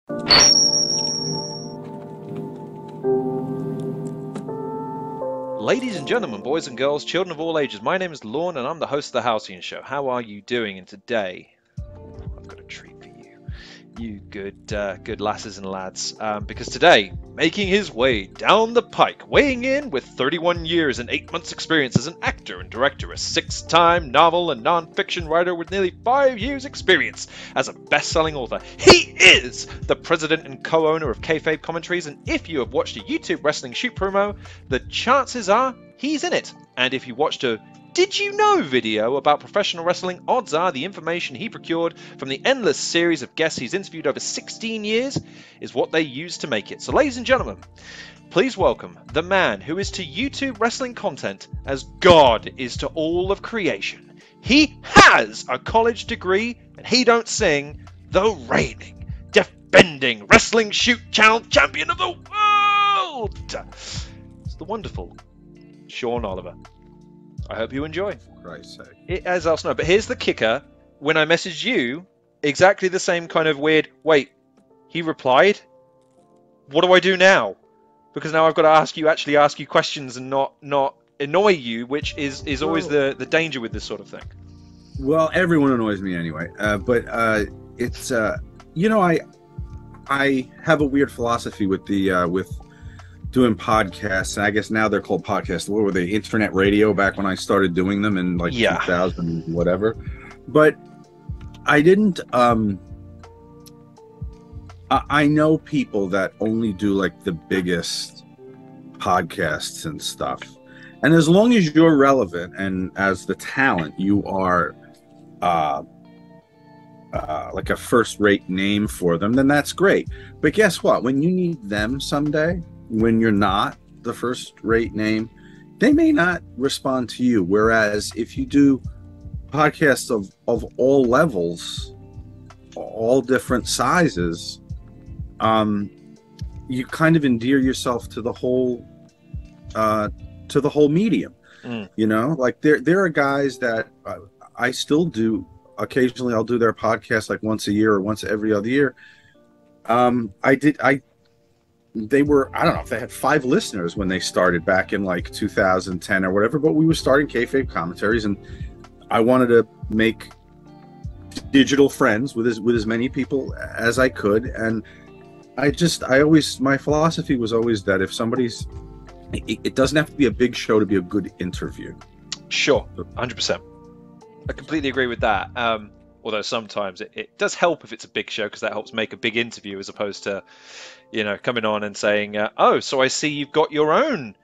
Ladies and gentlemen, boys and girls, children of all ages, my name is Lorne and I'm the host of the Halcyon Show. How are you doing? And today, I've got a treat for you good lasses and lads, because today, making his way down the pike, weighing in with 31 years and 8 months experience as an actor and director, a 6-time novel and non-fiction writer with nearly 5 years experience as a best-selling author, he is the president and co-owner of Kayfabe Commentaries, and if you have watched a YouTube wrestling shoot promo, the chances are he's in it. And if you watched a Did You Know video about professional wrestling, odds are the information he procured from the endless series of guests he's interviewed over 16 years is what they used to make it. So ladies and gentlemen, please welcome the man who is to YouTube wrestling content as God is to all of creation. He has a college degree and he don't sing, the reigning, defending wrestling shoot channel champion of the world. It's the wonderful Sean Oliver. I hope you enjoy. Christ's sake. As else know, but here's the kicker. When I messaged you, exactly the same kind of weird, wait, he replied? What do I do now? Because now I've got to actually ask you questions and not annoy you, which is always the danger with this sort of thing. Well, everyone annoys me anyway. But it's, you know, I have a weird philosophy with the, with doing podcasts, and I guess now they're called podcasts. What were they? Internet radio back when I started doing them in like 2000 whatever. But I didn't. I know people that only do like the biggest podcasts and stuff, and as long as you're relevant and as the talent, you are like a first-rate name for them, then that's great. But guess what? When you need them someday, when you're not the first-rate name, they may not respond to you. Whereas if you do podcasts of all levels, all different sizes, you kind of endear yourself to the whole medium. You know, like there are guys that I still do. Occasionally, I'll do their podcast like once a year or once every other year. They were, I don't know if they had 5 listeners when they started back in like 2010 or whatever, but we were starting Kayfabe Commentaries, and I wanted to make digital friends with as many people as I could. And my philosophy was always that if somebody's, it doesn't have to be a big show to be a good interview. Sure, 100%. I completely agree with that. Although sometimes it does help if it's a big show, because that helps make a big interview as opposed to, you know, coming on and saying, oh, so I see you've got your own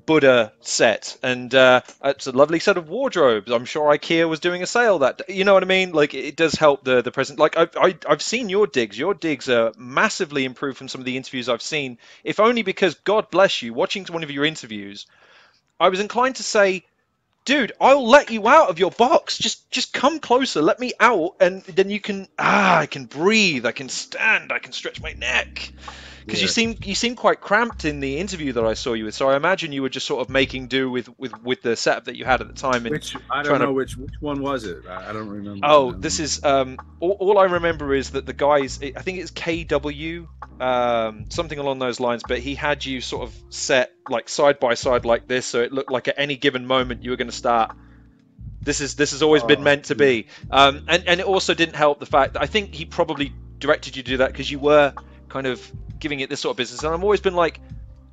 Buddha set, and it's a lovely set of wardrobes. I'm sure IKEA was doing a sale that day. You know what I mean? Like, it does help the present. Like, I've seen your digs. Your digs are massively improved from some of the interviews I've seen, if only because, God bless you, watching one of your interviews, I was inclined to say, dude, I'll let you out of your box. Just come closer. Let me out, and then you can. I can breathe. I can stand. I can stretch my neck. Because you seem quite cramped in the interview that I saw you with. So I imagine you were just sort of making do with the setup that you had at the time. And which one was it? I don't remember. Oh, this is all I remember is that the guys. I think it's KW, something along those lines. But he had you sort of set like side by side like this, so it looked like at any given moment you were going to start. This has always been meant to be. And it also didn't help the fact that I think he probably directed you to do that because you were kind of giving it this sort of business. And I've always been like,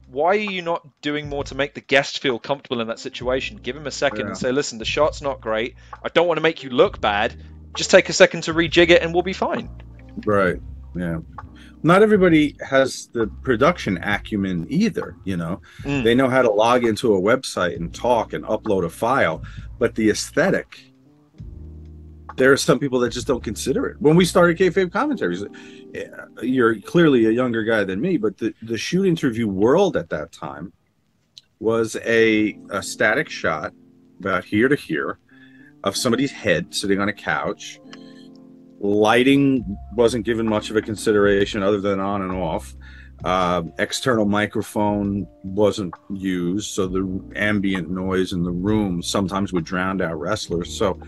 why are you not doing more to make the guest feel comfortable in that situation? Give him a second and say, listen, the shot's not great. I don't want to make you look bad. Just take a second to rejig it and we'll be fine. Right. Yeah. Not everybody has the production acumen either, you know. They know how to log into a website and talk and upload a file, but the aesthetic, there are some people that just don't consider it. When we started Kayfabe Commentaries, you're clearly a younger guy than me, but the shoot interview world at that time was a static shot about here to here of somebody's head sitting on a couch. Lighting wasn't given much of a consideration other than on and off. External microphone wasn't used, so the ambient noise in the room sometimes would drown out wrestlers. So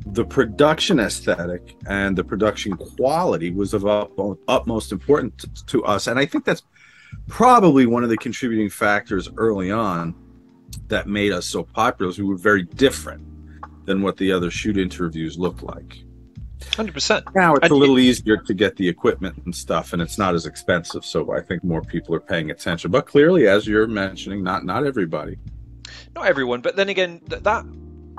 the production aesthetic and the production quality was of utmost importance to us. And I think that's probably one of the contributing factors early on that made us so popular, is we were very different than what the other shoot interviews looked like. 100%. Now it's a little easier to get the equipment and stuff, and it's not as expensive, so I think more people are paying attention. But clearly, as you're mentioning, not everybody. Not everyone, but then again, that,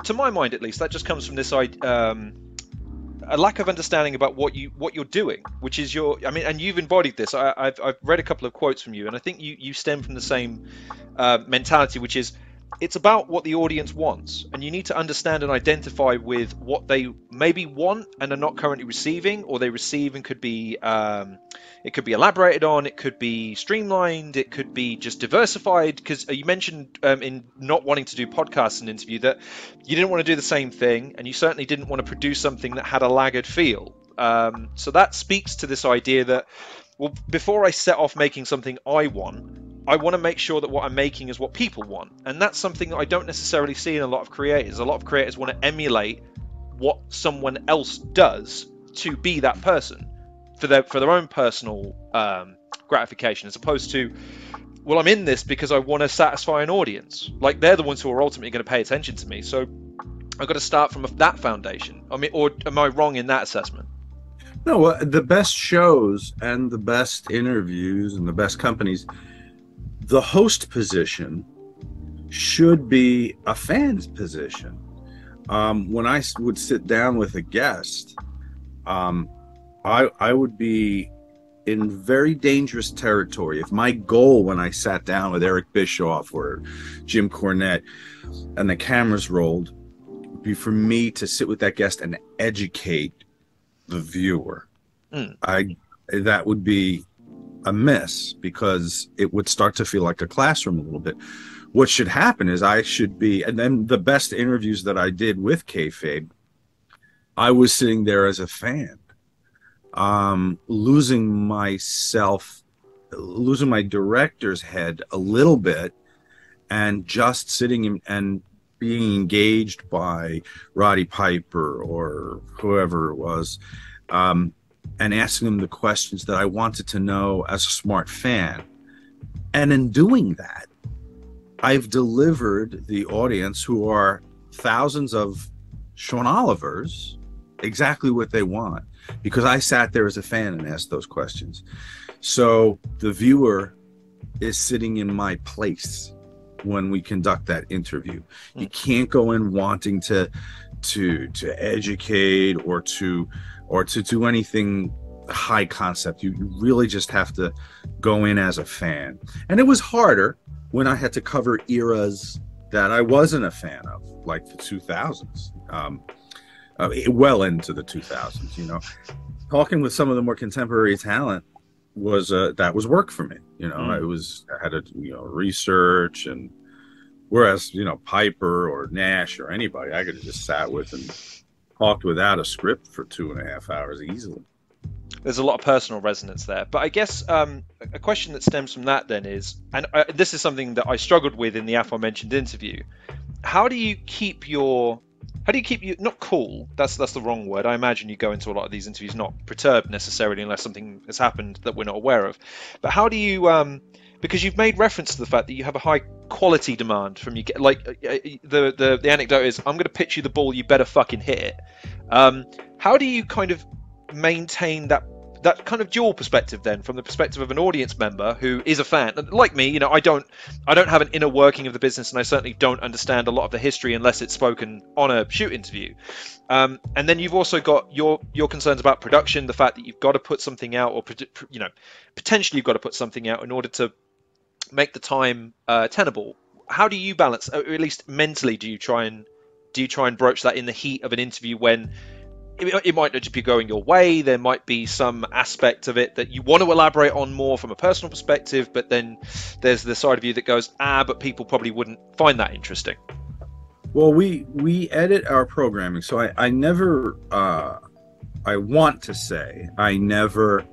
to my mind at least, that just comes from this a lack of understanding about what you're doing, which is and you've embodied this. I've read a couple of quotes from you, and I think you stem from the same mentality, which is, it's about what the audience wants, and you need to understand and identify with what they maybe want and are not currently receiving, or they receive and could be it could be elaborated on, it could be streamlined, it could be just diversified. Because you mentioned in not wanting to do podcasts and interview that you didn't want to do the same thing, and you certainly didn't want to produce something that had a laggard feel. So that speaks to this idea that, well, before I set off making something I want to make sure that what I'm making is what people want. And that's something that I don't necessarily see in a lot of creators. A lot of creators want to emulate what someone else does to be that person for their own personal gratification, as opposed to, well, I'm in this because I want to satisfy an audience. Like, they're the ones who are ultimately going to pay attention to me. So I've got to start from that foundation. I mean, or am I wrong in that assessment? No, the best shows and the best interviews and the best companies, the host position should be a fan's position. When I would sit down with a guest, I would be in very dangerous territory if my goal when I sat down with Eric Bischoff or Jim Cornette and the cameras rolled would be for me to sit with that guest and educate the viewer. That would be a miss, because it would start to feel like a classroom a little bit. What should happen is I should be, and then the best interviews that I did with Kayfabe, I was sitting there as a fan, losing myself, losing my director's head a little bit, and just sitting and being engaged by Roddy Piper or whoever it was, and asking them the questions that I wanted to know as a smart fan. And in doing that, I've delivered the audience, who are thousands of Sean Olivers, exactly what they want, because I sat there as a fan and asked those questions. So the viewer is sitting in my place when we conduct that interview. You can't go in wanting to educate or to do anything high concept. You really just have to go in as a fan. And it was harder when I had to cover eras that I wasn't a fan of, like the 2000s, well into the 2000s. You know, talking with some of the more contemporary talent was that was work for me. You know, I had to research, and whereas Piper or Nash or anybody I could have just sat with and talked without a script for 2.5 hours easily. There's a lot of personal resonance there. But I guess a question that stems from that then is, and this is something that I struggled with in the aforementioned interview, how do you keep you not cool, that's the wrong word. I imagine you go into a lot of these interviews not perturbed necessarily, unless something has happened that we're not aware of. But how do you because you've made reference to the fact that you have a high quality demand from you, like the anecdote is, I'm going to pitch you the ball, you better fucking hit it. How do you kind of maintain that kind of dual perspective then, from the perspective of an audience member who is a fan? Like me, I don't have an inner working of the business, and I certainly don't understand a lot of the history unless it's spoken on a shoot interview. And then you've also got your concerns about production, the fact that you've got to put something out, or potentially you've got to put something out in order to make the time tenable. How do you balance, or at least mentally, do you try and broach that in the heat of an interview when it might not just be going your way? There might be some aspect of it that you want to elaborate on more from a personal perspective, but then there's the side of you that goes, but people probably wouldn't find that interesting. Well, we edit our programming, so I never I want to say I never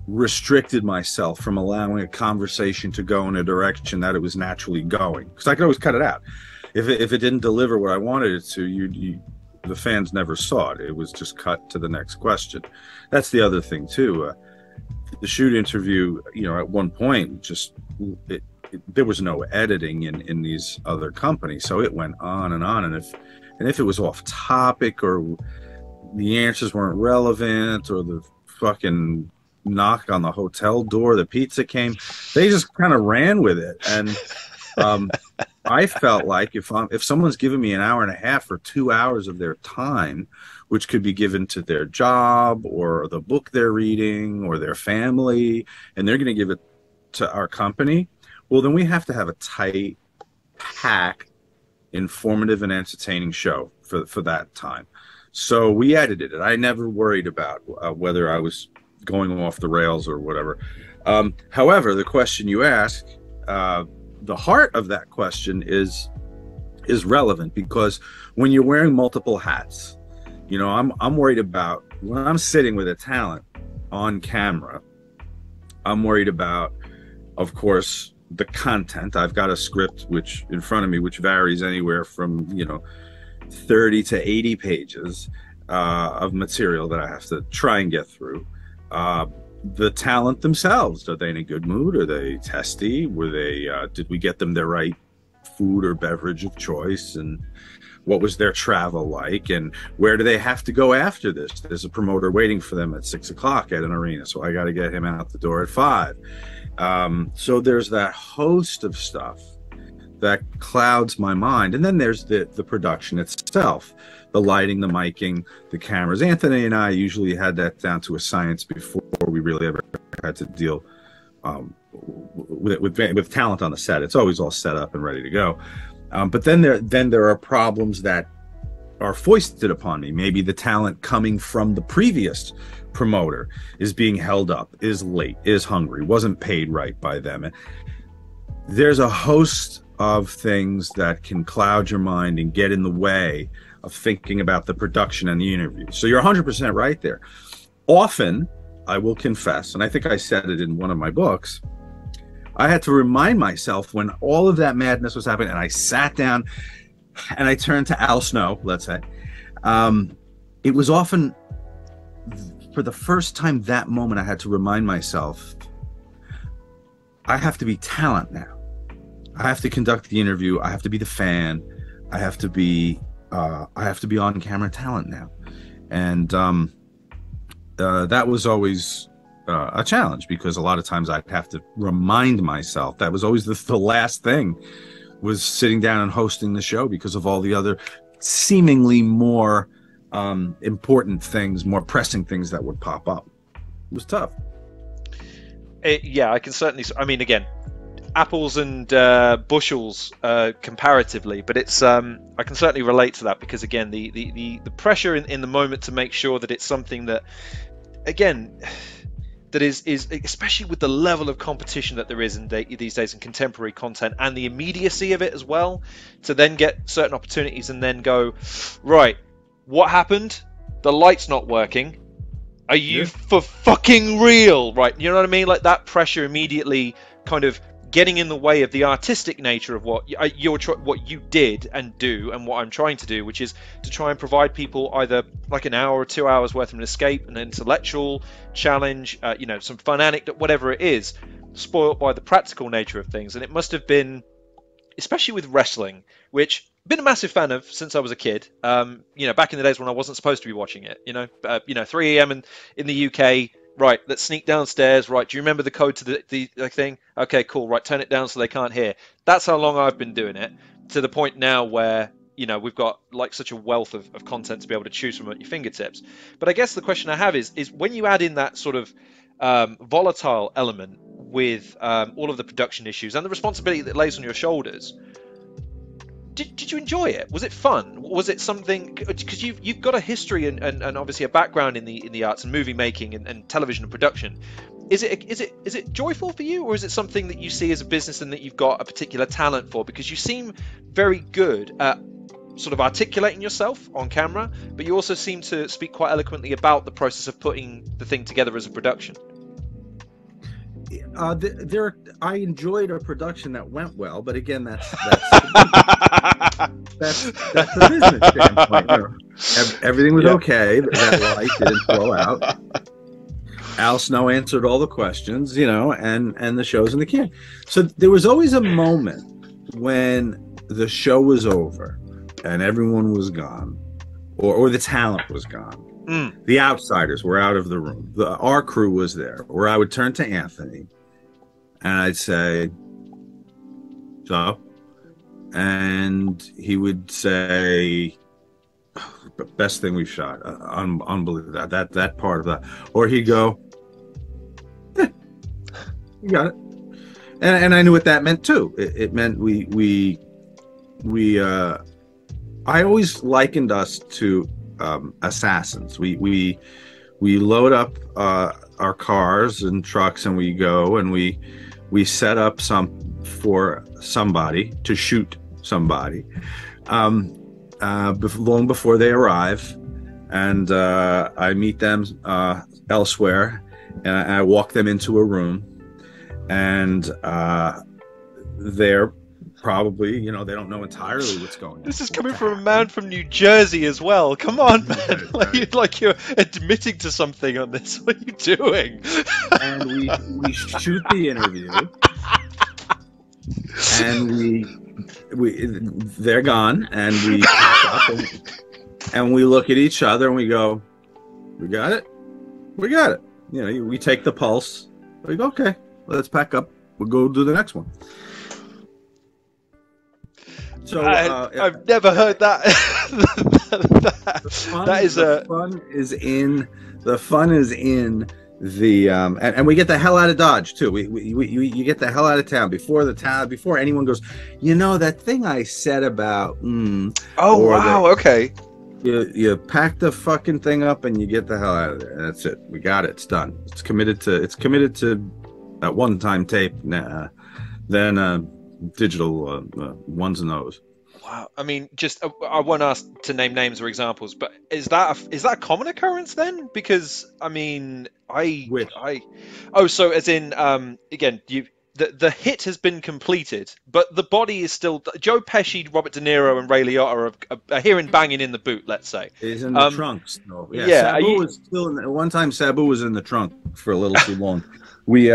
restricted myself from allowing a conversation to go in a direction that it was naturally going, because I could always cut it out if it didn't deliver what I wanted it to. the fans never saw it. It was just cut to the next question. That's the other thing too. The shoot interview, you know, at one point, just there was no editing in these other companies, so it went on, and if it was off topic or the answers weren't relevant or the fucking knock on the hotel door, the pizza came, they just kind of ran with it. And I felt like if someone's giving me an hour and a half or 2 hours of their time, which could be given to their job or the book they're reading or their family, and they're going to give it to our company, well, then we have to have a tight, packed, informative and entertaining show for that time. So we edited it. I never worried about whether I was going off the rails or whatever. However, the question you ask, the heart of that question is relevant, because when you're wearing multiple hats, you know, I'm worried about when I'm sitting with a talent on camera, I'm worried about, of course, the content. I've got a script which in front of me, which varies anywhere from, you know, 30 to 80 pages of material that I have to try and get through. The talent themselves, are they in a good mood? Are they testy? Were they did we get them their right food or beverage of choice? And what was their travel like? And where do they have to go after this? There's a promoter waiting for them at 6 o'clock at an arena, so I got to get him out the door at 5. So there's that host of stuff that clouds my mind. And then there's the production itself, the lighting, the miking, the cameras. Anthony and I usually had that down to a science before we really ever had to deal with talent on the set. It's always all set up and ready to go. But then there are problems that are foisted upon me. Maybe the talent coming from the previous promoter is being held up, is late, is hungry, wasn't paid right by them. And there's a host of things that can cloud your mind and get in the way of thinking about the production and the interview. So you're 100% right there. Often, I will confess, and I think I said it in one of my books, I had to remind myself when all of that madness was happening, and I sat down and I turned to Al Snow, let's say. It was often, for the first time that moment, I had to remind myself, I have to be talent now. I have to conduct the interview. I have to be the fan. I have to be on camera talent now. And that was always a challenge, because a lot of times I'd have to remind myself. That was always the last thing, was sitting down and hosting the show, because of all the other seemingly more important things, more pressing things that would pop up. It was tough. Yeah, I can certainly, I mean, again, apples and bushels comparatively, but it's I can certainly relate to that, because again, the pressure in the moment to make sure that it's something that, again, that is especially with the level of competition that there is these days in contemporary content, and the immediacy of it as well, to then get certain opportunities and then go, right, what happened? The light's not working. Are you for fucking real? Right, you know what I mean? Like, that pressure immediately kind of getting in the way of the artistic nature of what you did and do, and what I'm trying to do, which is to try and provide people either like an hour or 2 hours worth of an escape, an intellectual challenge, you know, some fun anecdote, whatever it is, spoiled by the practical nature of things. And it must have been, especially with wrestling, which I've been a massive fan of since I was a kid. You know, back in the days when I wasn't supposed to be watching it. You know, 3 a.m. in the UK. Right, let's sneak downstairs. Right, do you remember the code to the thing? Okay, cool. Right, turn it down so they can't hear. That's how long I've been doing it, to the point now where, you know, we've got like such a wealth of content to be able to choose from at your fingertips. But I guess the question I have is when you add in that sort of volatile element with all of the production issues and the responsibility that lays on your shoulders, did you enjoy it? Was it fun? Was it something, because you've got a history and obviously a background in the arts and movie making and television and production. Is it joyful for you, or is it something that you see as a business and that you've got a particular talent for? Because you seem very good at sort of articulating yourself on camera, but you also seem to speak quite eloquently about the process of putting the thing together as a production. I enjoyed a production that went well, but again, that's the business standpoint. You know, everything was okay. That light didn't blow out. Al Snow answered all the questions, you know, and the show's in the can. So there was always a moment when the show was over and everyone was gone, or the talent was gone. The outsiders were out of the room. Our crew was there, where I would turn to Anthony and I'd say, so, and he would say, best thing we've shot. Unbelievable. That part of that. Or he'd go, you got it. And I knew what that meant too. It meant I always likened us to assassins. We load up our cars and trucks, and we go and we set up for somebody to shoot somebody long before they arrive, and I meet them elsewhere, and I walk them into a room, and they're probably, you know, they don't know entirely what's going on. This is coming from a man from New Jersey as well. Come on, man. Like you're admitting to something on this. What are you doing? And we shoot the interview, and they're gone, and we pack up and we look at each other and we go, we got it. You know, we take the pulse. We go, okay, let's pack up. We'll go do the next one. So I've never heard that. The fun is in the and we get the hell out of Dodge too. You get the hell out of town before anyone goes, you know, that thing I said about okay. You pack the fucking thing up and you get the hell out of there. That's it. We got it. It's done. It's committed to that one-time tape. Then digital ones and those. Wow. I mean, just I won't ask to name names or examples, but is that a common occurrence then? Because I mean, so as in again, the hit has been completed, but the body is still Joe Pesci, Robert De Niro, and Ray Liotta are hearing banging in the boot. Let's say he's in the trunk still. Yeah, Sabu was still in. One time, Sabu was in the trunk for a little too long. We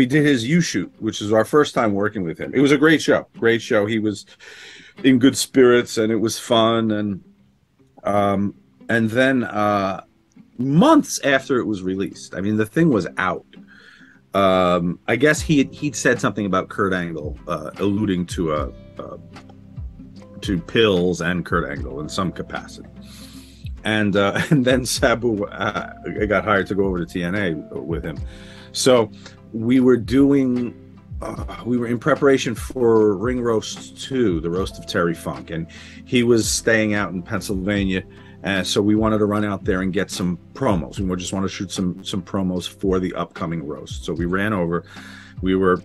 did his U shoot, which is our first time working with him. It was a great show. He was in good spirits, and it was fun. And then months after it was released, I mean, the thing was out. I guess he'd said something about Kurt Angle, alluding to pills and Kurt Angle in some capacity. And then Sabu got hired to go over to TNA with him. So we were in preparation for Ring Roast 2, the roast of Terry Funk, and he was staying out in Pennsylvania, and so we wanted to run out there and get some promos. We just want to shoot some promos for the upcoming roast. So we ran over. We were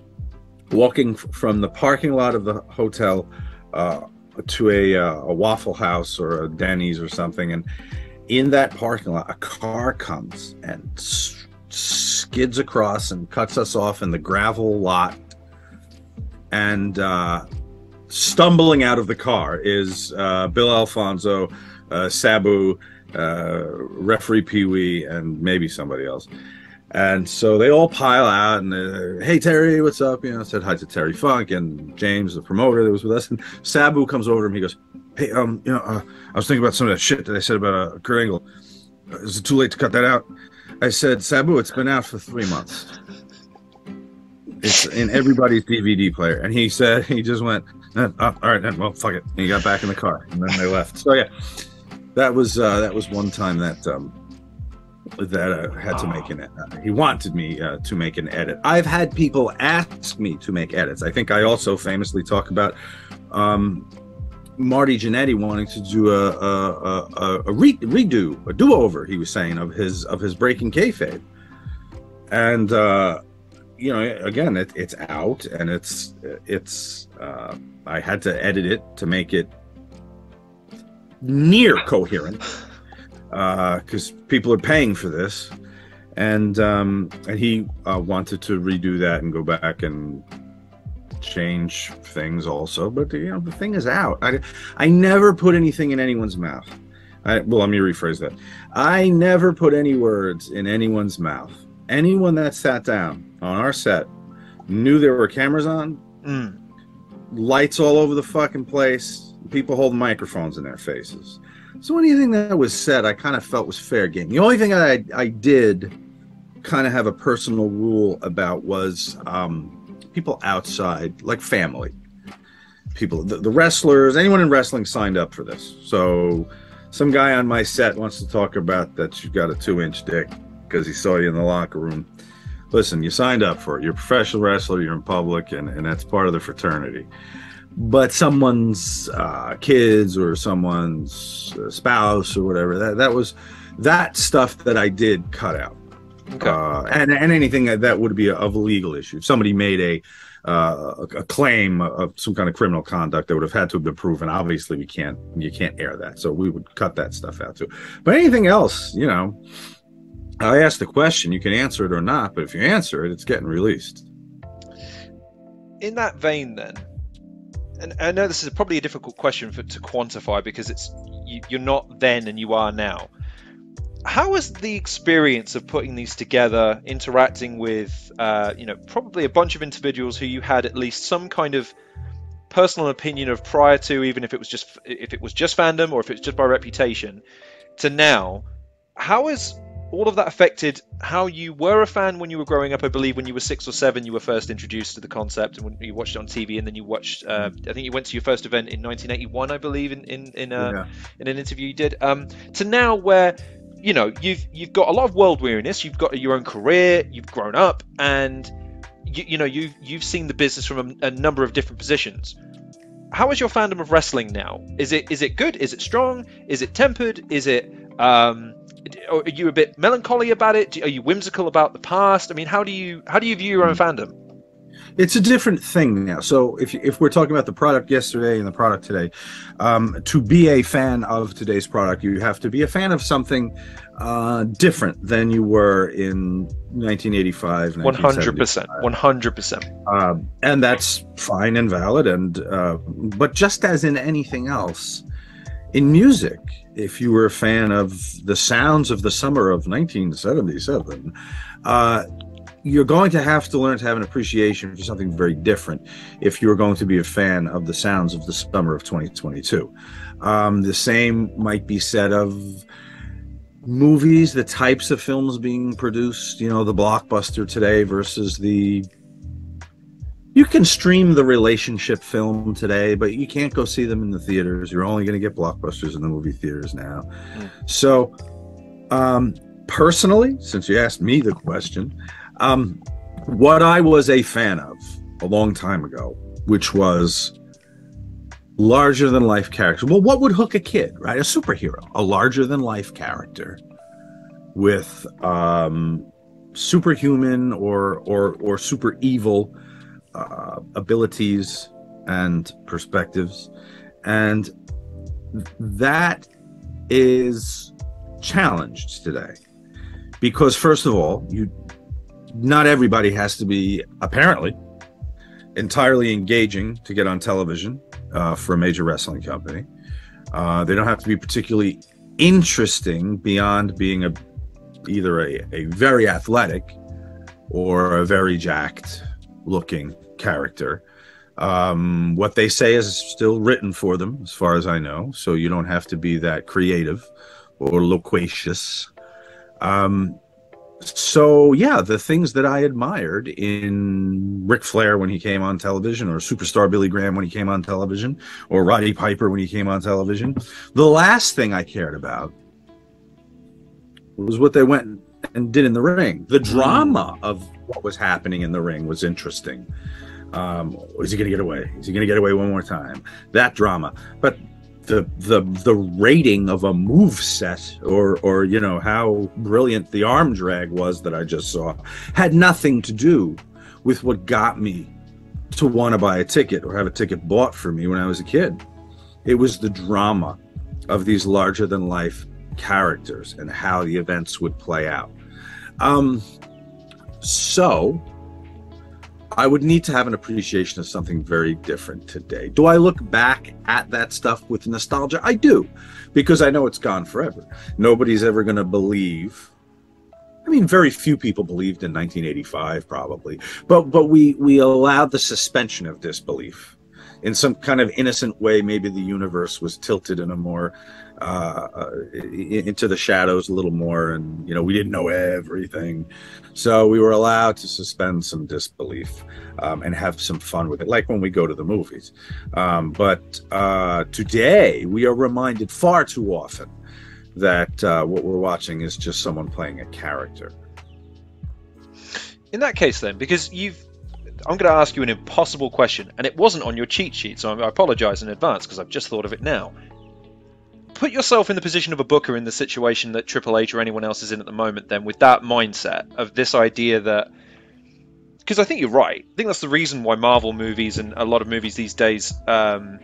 walking from the parking lot of the hotel to a Waffle House or a Denny's or something, and in that parking lot, a car comes and skids across and cuts us off in the gravel lot, and stumbling out of the car is Bill Alfonso, Sabu, referee Pee Wee, and maybe somebody else. And so they all pile out and hey Terry, what's up? You know, said hi to Terry Funk and James, the promoter that was with us, and Sabu comes over and he goes, hey, you know, I was thinking about some of that shit that I said about Kurt Angle. Is it too late to cut that out? I said, Sabu, it's been out for 3 months. It's in everybody's DVD player. And he said, he just went, all right, then, well, fuck it. And he got back in the car, and then they left. So yeah, that was one time that I had to make an edit. He wanted me to make an edit. I've had people ask me to make edits. I think I also famously talk about Marty Jannetty wanting to do a do-over, he was saying, of his Breaking Kayfabe. And you know, again, it's out, and it's I had to edit it to make it near coherent, because people are paying for this. and he wanted to redo that and go back and change things also. But the thing is out. I never put anything in anyone's mouth. Well, let me rephrase that. I never put any words in anyone's mouth. Anyone that sat down on our set knew there were cameras on, lights all over the fucking place, people holding microphones in their faces. So anything that was said, I kind of felt was fair game. The only thing I did kind of have a personal rule about was people outside, like family. People, the wrestlers, anyone in wrestling signed up for this. So some guy on my set wants to talk about that you've got a 2-inch dick because he saw you in the locker room. Listen, you signed up for it. You're a professional wrestler, you're in public, and that's part of the fraternity. But someone's kids or someone's spouse or whatever, that stuff that I did cut out. Okay. And anything that would be of a legal issue. If somebody made a claim of some kind of criminal conduct that would have had to have been proven, obviously you can't air that. So we would cut that stuff out too. But anything else, I asked the question, you can answer it or not, but if you answer it, it's getting released. In that vein then, and I know this is probably a difficult question to quantify because you're not then and you are now. How was the experience of putting these together, interacting with, probably a bunch of individuals who you had at least some kind of personal opinion of prior to, even if it was just fandom or if it's just by reputation, to now? How has all of that affected how you were a fan when you were growing up? I believe when you were 6 or 7, you were first introduced to the concept, and when you watched it on TV, and then you watched. I think you went to your first event in 1981, I believe, in an interview you did. To now, where you've got a lot of world weariness, you've got your own career, you've grown up, and you've seen the business from a number of different positions. How is your fandom of wrestling now? Is it good? Is it strong? Is it tempered? Is it are you a bit melancholy about it? Are you whimsical about the past? I mean, how do you view your own fandom? It's a different thing now. So if we're talking about the product yesterday and the product today, to be a fan of today's product, you have to be a fan of something different than you were in 1985. 100%. 100%. And that's fine and valid. But just as in anything else, in music, if you were a fan of the sounds of the summer of 1977, you're going to have to learn to have an appreciation for something very different if you're going to be a fan of the sounds of the summer of 2022. The same might be said of movies, the types of films being produced, the blockbuster today versus you can stream the relationship film today, but you can't go see them in the theaters. You're only going to get blockbusters in the movie theaters now. So personally, since you asked me the question, what I was a fan of a long time ago, which was larger than life characters. Well, what would hook a kid, right? A superhero, a larger than life character with superhuman or super evil abilities and perspectives. And that is challenged today because, first of all, not everybody has to be apparently entirely engaging to get on television for a major wrestling company. They don't have to be particularly interesting beyond being either a very athletic or a very jacked looking character. What they say is still written for them, as far as I know, so you don't have to be that creative or loquacious. So yeah, the things that I admired in Ric Flair when he came on television, or Superstar Billy Graham when he came on television, or Roddy Piper when he came on television, the last thing I cared about was what they went and did in the ring. The drama of what was happening in the ring was interesting. Is he going to get away? Is he going to get away one more time? That drama. But the rating of a move set or how brilliant the arm drag was that I just saw had nothing to do with what got me to want to buy a ticket or have a ticket bought for me when I was a kid. It was the drama of these larger than life characters and how the events would play out. So I would need to have an appreciation of something very different today. Do I look back at that stuff with nostalgia? I do, because I know it's gone forever. Nobody's ever going to believe. I mean, very few people believed in 1985, probably, but we allowed the suspension of disbelief in some kind of innocent way. Maybe the universe was tilted in a more into the shadows a little more, and we didn't know everything, so we were allowed to suspend some disbelief and have some fun with it, like when we go to the movies. But today we are reminded far too often that what we're watching is just someone playing a character. In that case, then, because I'm going to ask you an impossible question, and it wasn't on your cheat sheet, so I apologize in advance because I've just thought of it now. Put yourself in the position of a booker in the situation that Triple H or anyone else is in at the moment, then, with that mindset of this idea that, because I think you're right. I think that's the reason why Marvel movies and a lot of movies these days, the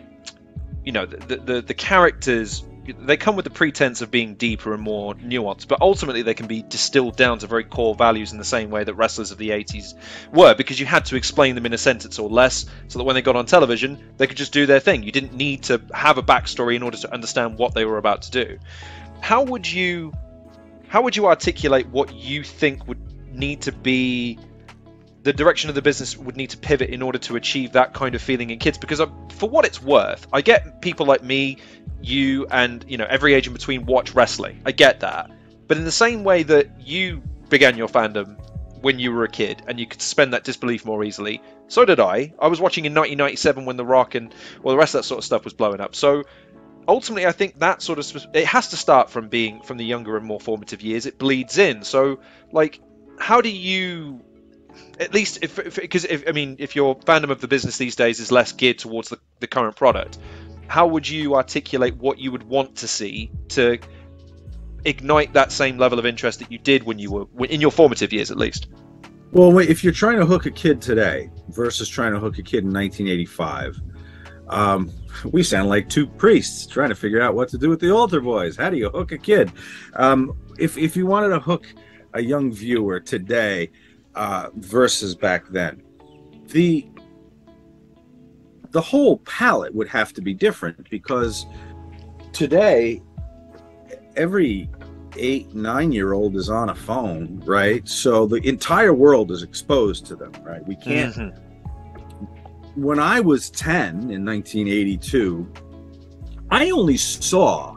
characters, they come with the pretense of being deeper and more nuanced, but ultimately they can be distilled down to very core values in the same way that wrestlers of the 80s were, because you had to explain them in a sentence or less so that when they got on television they could just do their thing. You didn't need to have a backstory in order to understand what they were about to do. How would you articulate what you think would need to be the direction of the business would need to pivot in order to achieve that kind of feeling in kids? Because for what it's worth, I get people like me, you, and every age in between watch wrestling. I get that. But in the same way that you began your fandom when you were a kid and you could suspend that disbelief more easily, so did I. I was watching in 1997 when The Rock and the rest of that sort of stuff was blowing up. So ultimately I think that sort of it has to start from the younger and more formative years. It bleeds in. So how do you, at least if your fandom of the business these days is less geared towards the current product, how would you articulate what you would want to see to ignite that same level of interest that you did when you were in your formative years, at least? Well, if you're trying to hook a kid today versus trying to hook a kid in 1985, we sound like two priests trying to figure out what to do with the altar boys. How do you hook a kid? If you wanted to hook a young viewer today versus back then, the whole palette would have to be different, because today every 8-9-year-old is on a phone, right? So the entire world is exposed to them, right? We can't. When I was 10 in 1982, I only saw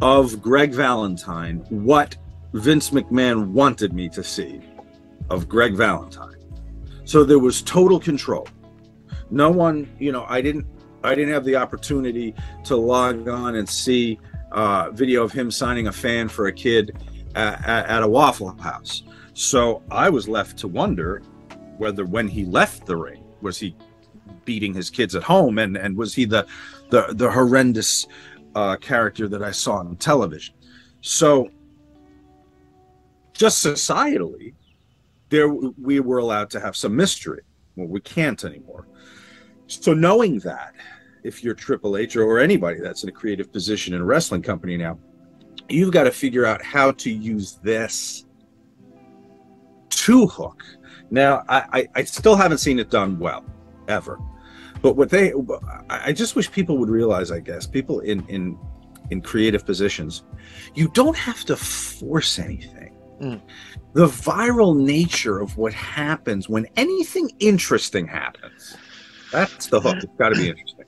of Greg Valentine what Vince McMahon wanted me to see of Greg Valentine. So there was total control. No one, I didn't have the opportunity to log on and see video of him signing a fan for a kid at a Waffle House. So I was left to wonder whether, when he left the ring, was he beating his kids at home, and was he the horrendous character that I saw on television? So just societally, we were allowed to have some mystery. Well, we can't anymore. So knowing that, if you're Triple H or anybody that's in a creative position in a wrestling company now, you've got to figure out how to use this to hook. Now, I still haven't seen it done well, ever. But I just wish people would realize, I guess, people in creative positions, you don't have to force anything. The viral nature of what happens when anything interesting happens, that's the hook. It's got to be interesting.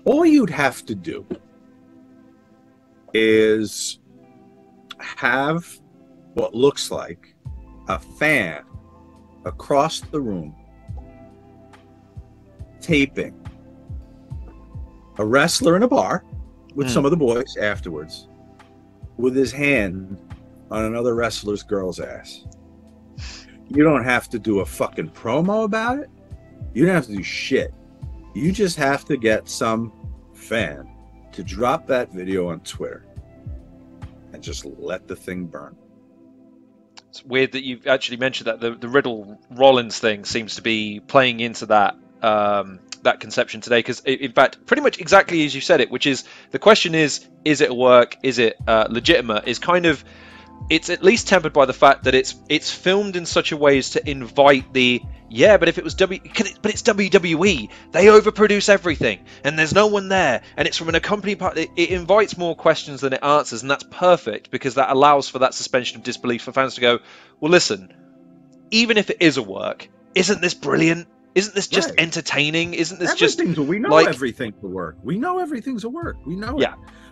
All you'd have to do is have what looks like a fan across the room taping a wrestler in a bar with some of the boys afterwards, with his hand on another wrestler's girl's ass. You don't have to do a fucking promo about it. You don't have to do shit. You just have to get some fan to drop that video on Twitter and just let the thing burn. It's weird that you've actually mentioned that. The Riddle Rollins thing seems to be playing into that that conception today, because in fact, pretty much exactly as you said it, which is the question is it a work? Is it legitimate? Is kind of it's at least tempered by the fact that it's filmed in such a way as to invite the but if it was but it's WWE, they overproduce everything and there's no one there and it's from an accompanying part. It invites more questions than it answers, and that's perfect because that allows for that suspension of disbelief for fans to go, well, listen, even if it is a work, isn't this brilliant? Isn't this just entertaining? Isn't this we know everything's a work. We know everything's a work. We know it.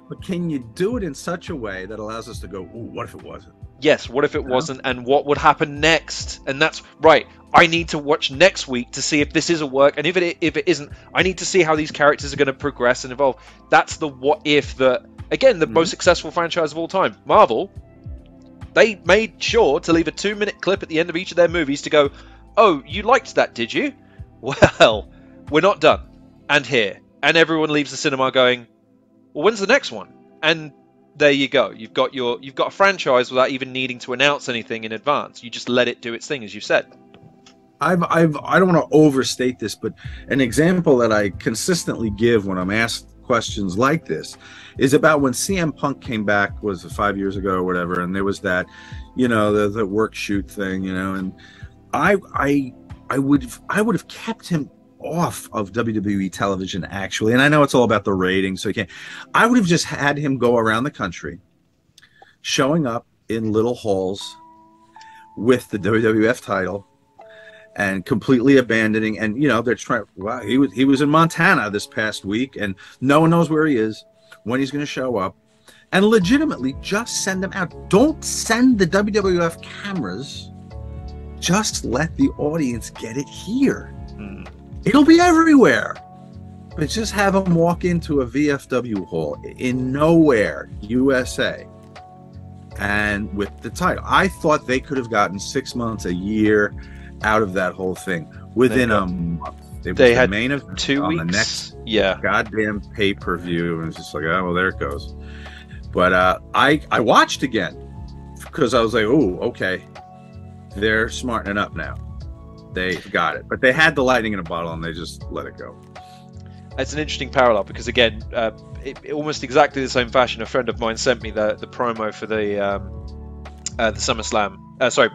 But can you do it in such a way that allows us to go, ooh, what if it wasn't? Yes, what if it wasn't, and what would happen next? And that's right. I need to watch next week to see if this is a work, and if it isn't, I need to see how these characters are going to progress and evolve. That's the what if that, again, the most successful franchise of all time, Marvel. They made sure to leave a 2-minute clip at the end of each of their movies to go, oh, you liked that, did you? Well, we're not done. And here. And everyone leaves the cinema going, well, when's the next one? And there you go. You've got a franchise without even needing to announce anything in advance. You just let it do its thing, as you said. I don't want to overstate this, but an example that I consistently give when I'm asked questions like this is about when CM Punk came back, was it 5 years ago or whatever, and there was that, the work shoot thing, and I would have kept him off of WWE television, actually. And I know it's all about the ratings, so you can't. I would have just had him go around the country, showing up in little halls with the WWF title and completely abandoning. And they're trying. Wow, he was in Montana this past week, and no one knows where he is, when he's going to show up, and legitimately just send him out. Don't send the WWF cameras. Just let the audience get it here. It'll be everywhere. But just have them walk into a VFW hall in nowhere, USA, and with the title. I thought they could have gotten 6 months, a year out of that whole thing within a month. They had main event 2 weeks. On the next goddamn pay-per-view, and it's just like, oh, well, there it goes. But I watched again because I was like, oh, okay, they're smartening up now. They got it, but they had the lightning in a bottle and they just let it go. It's an interesting parallel because, again, almost exactly the same fashion, a friend of mine sent me the promo for the SummerSlam,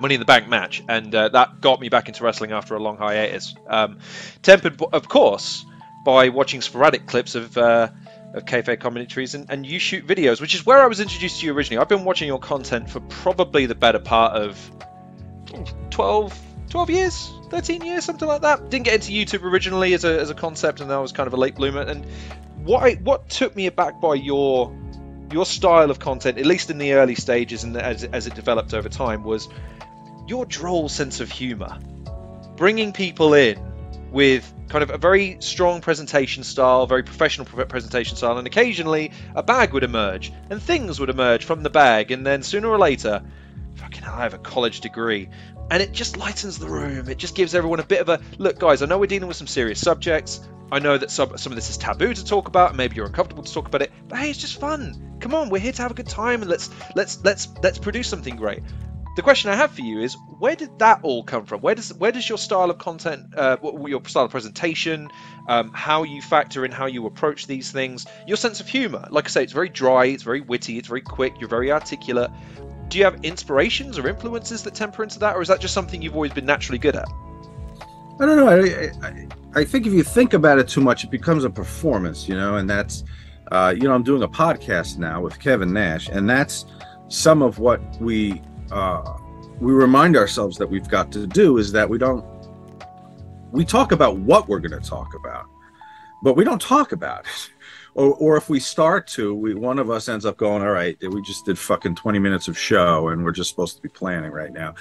Money in the Bank match, and that got me back into wrestling after a long hiatus. Tempered, of course, by watching sporadic clips of Kayfabe commentaries and you shoot videos, which is where I was introduced to you originally. I've been watching your content for probably the better part of 12 years, 13 years, something like that. Didn't get into YouTube originally as a concept, and I was kind of a late bloomer. And what took me aback by your style of content, at least in the early stages and as it developed over time, was your droll sense of humor, bringing people in with kind of a very strong presentation style, very professional presentation style, and occasionally a bag would emerge and things would emerge from the bag, and then sooner or later, fucking hell, I have a college degree. And it just lightens the room. It just gives everyone a bit of a look, guys. I know we're dealing with some serious subjects. I know that some of this is taboo to talk about. Maybe you're uncomfortable to talk about it. But hey, it's just fun. Come on, we're here to have a good time, and let's produce something great. The question I have for you is, where did that all come from? Where does your style of content, your style of presentation, how you factor in how you approach these things, your sense of humor? Like I say, it's very dry, it's very witty, it's very quick. You're very articulate. Do you have inspirations or influences that temper into that, or is that just something you've always been naturally good at? I don't know. I think if you think about it too much, it becomes a performance, and that's, I'm doing a podcast now with Kevin Nash, and that's some of what we remind ourselves that we've got to do is that we talk about what we're going to talk about, but we don't talk about it. Or if we start to, one of us ends up going, all right, we just did fucking 20 minutes of show and we're just supposed to be planning right now.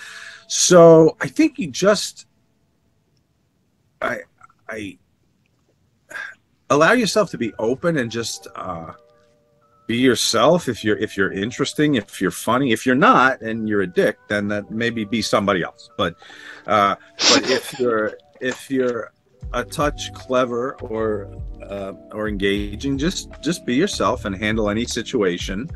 So I think you just, I allow yourself to be open and just be yourself. If you're interesting, if you're funny, if you're not and you're a dick, then that maybe be somebody else. But if you're a touch clever or engaging, just be yourself and handle any situation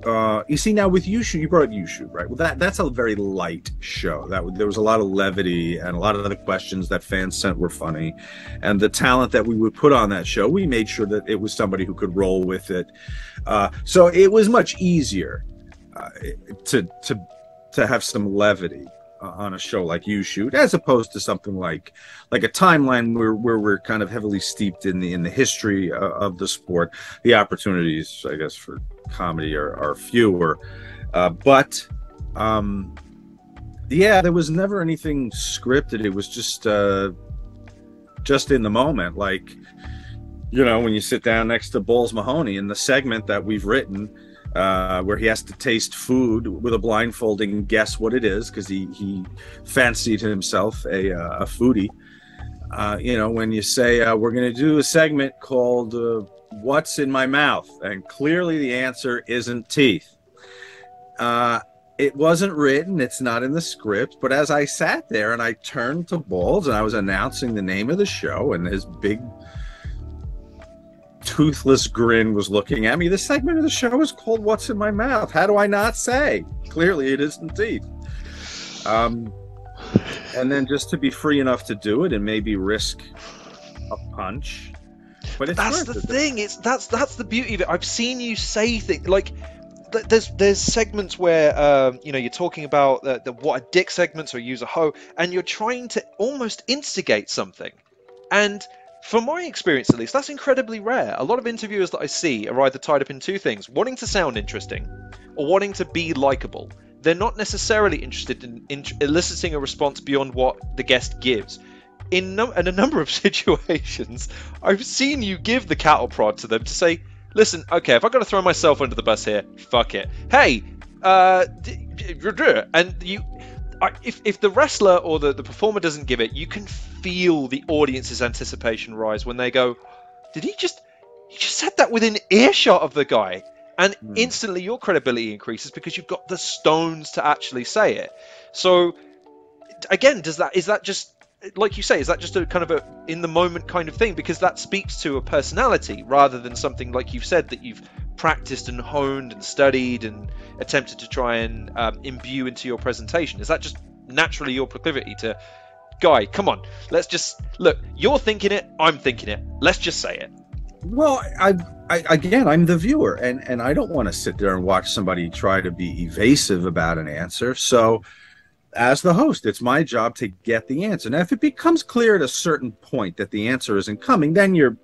You see, now with You Shoot, you brought up You Shoot, right? Well, that's a very light show. There was a lot of levity, and a lot of the questions that fans sent were funny, and the talent that we would put on that show, we made sure that it was somebody who could roll with it. So it was much easier to have some levity on a show like You Shoot, as opposed to something like a Timeline where we're kind of heavily steeped in the history of the sport. The opportunities, I guess, for comedy are fewer, but yeah, there was never anything scripted. It was just in the moment, like, you know, when you sit down next to Balls Mahoney in the segment that we've written, where he has to taste food with a blindfolding and guess what it is, because he fancied himself a foodie. You know, when you say we're going to do a segment called What's in My Mouth, and clearly the answer isn't teeth. It wasn't written, it's not in the script, but as I sat there and I turned to Balls and I was announcing the name of the show, and his big toothless grin was looking at me, the segment of the show is called What's in My Mouth. How do I not say? Clearly it isn't teeth. And then just to be free enough to do it and maybe risk a punch. But that's the thing. That's the beauty of it. I've seen you say things like there's segments where you know, you're talking about the what a dick segments, or use a hoe, and you're trying to almost instigate something. And from my experience, at least, that's incredibly rare. A lot of interviewers that I see are either tied up in two things: wanting to sound interesting or wanting to be likable. They're not necessarily interested in eliciting a response beyond what the guest gives. In a number of situations, I've seen you give the cattle prod to them to say, listen, okay, if I've got to throw myself under the bus here, fuck it. Hey, and you... If the wrestler or the performer doesn't give it, you can feel the audience's anticipation rise when they go, did he just said that within earshot of the guy? And instantly your credibility increases because you've got the stones to actually say it. So again, is that just, like you say, is that just a kind of a in the moment kind of thing? Because that speaks to a personality rather than something, like you've said, that you've practiced and honed and studied and attempted to try and imbue into your presentation. Is that just naturally your proclivity to, guy, come on, let's just look, you're thinking it, I'm thinking it, let's just say it? Well, again, I'm the viewer, and I don't want to sit there and watch somebody try to be evasive about an answer. So as the host, it's my job to get the answer. Now, if it becomes clear at a certain point that the answer isn't coming, then you're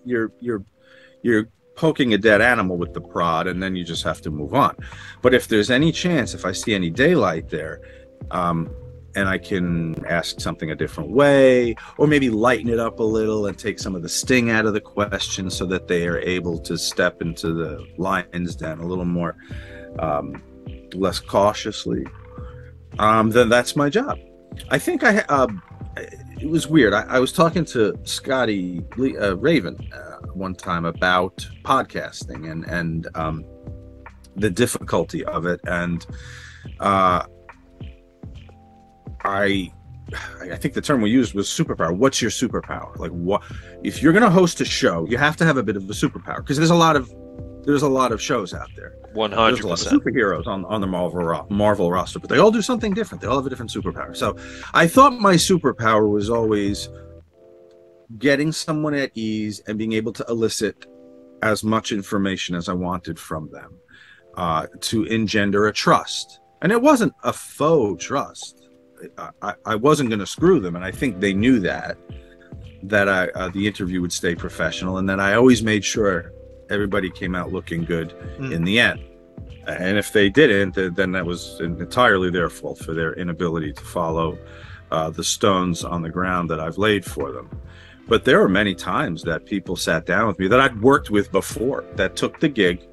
poking a dead animal with the prod, and then you just have to move on. But if there's any chance, if I see any daylight there, and I can ask something a different way, or maybe lighten it up a little and take some of the sting out of the question so that they are able to step into the lion's den a little more, less cautiously, then that's my job. I think it was weird. I was talking to Scotty Raven one time about podcasting and the difficulty of it, and I think the term we used was superpower. What's your superpower? Like, what if you're going to host a show? You have to have a bit of a superpower, because there's a lot of shows out there. 100%. There's a lot of superheroes on the Marvel roster, but they all do something different. They all have a different superpower. So I thought my superpower was always getting someone at ease and being able to elicit as much information as I wanted from them, to engender a trust. And it wasn't a faux trust. I wasn't going to screw them, and I think they knew that the interview would stay professional, and that I always made sure everybody came out looking good in the end. And if they didn't, then that was entirely their fault for their inability to follow the stones on the ground that I've laid for them. But there were many times that people sat down with me that I'd worked with before, that took the gig,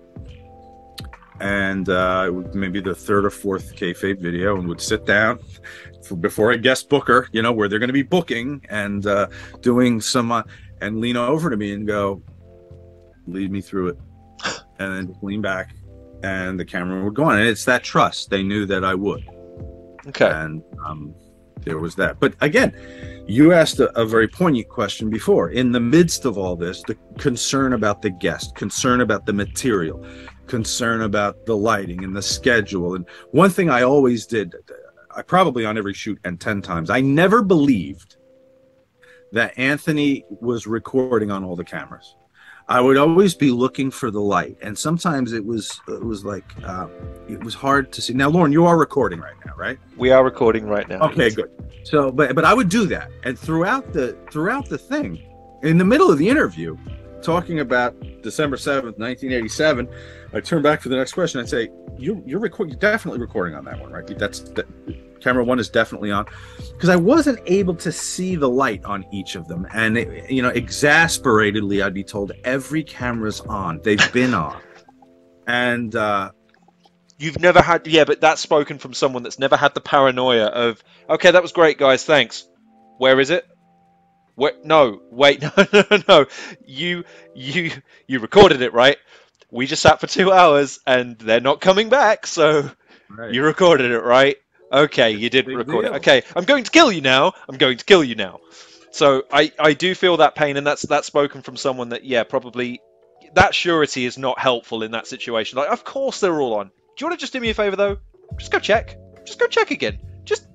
and maybe the third or fourth kayfabe video, and would sit down before a guest booker, you know, where they're going to be booking and doing some, and lean over to me and go, lead me through it, and then just lean back, and the camera would go on. And it's that trust. They knew that I would. Okay. And there was that. But again, you asked a very poignant question before. In the midst of all this, the concern about the guest, concern about the material, concern about the lighting and the schedule. And one thing I always did, I probably on every shoot and 10 times, I never believed that Anthony was recording on all the cameras. I would always be looking for the light, and sometimes it was like it was hard to see. Now, Lauren, you are recording right now, right? We are recording right now. Okay, good. So, but I would do that, and throughout the thing, in the middle of the interview, talking about December 7th, 1987, I turn back for the next question. I'd say, you're definitely recording on that one, right? Camera one is definitely on, because I wasn't able to see the light on each of them. And, exasperatedly, I'd be told every camera's on. They've been on. And you've never had, but that's spoken from someone that's never had the paranoia of, okay, that was great, guys, thanks. Where is it? No, wait, no. You recorded it, right? We just sat for 2 hours and they're not coming back, so right. You recorded it, right? Okay, you didn't record it. Okay, I'm going to kill you now. So I do feel that pain, and that's spoken from someone that, probably that surety is not helpful in that situation. Like, of course they're all on. Do you want to just do me a favor though? Just go check. Just go check again. Just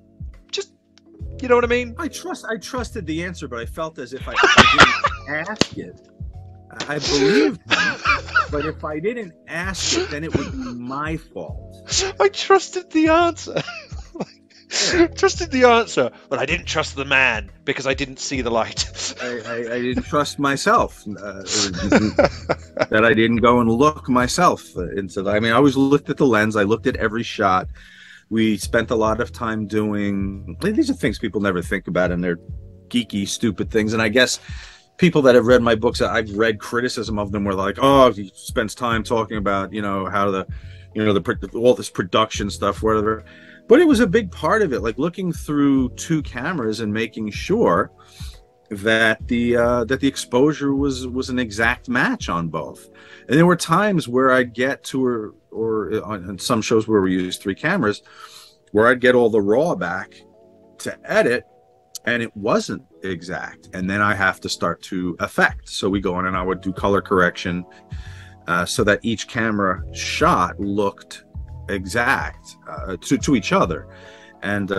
you know what I mean? I trusted the answer, but I felt as if I didn't ask it. I believed him, but if I didn't ask it, then it would be my fault. I trusted the answer. Trusted the answer, but I didn't trust the man because I didn't see the light. I didn't trust myself. That I didn't go and look myself into that. I mean, I always looked at the lens. I looked at every shot. We spent a lot of time doing, these are things people never think about, and they're geeky, stupid things. And I guess people that have read my books, I've read criticism of them where they're like, oh, he spends time talking about, how all this production stuff, whatever. But it was a big part of it, like looking through 2 cameras and making sure that the exposure was an exact match on both. And there were times where I'd get to, or on some shows where we used 3 cameras, where I'd get all the raw back to edit, and it wasn't exact. And then I have to start to affect. So we go in and I would do color correction so that each camera shot looked exact to each other. And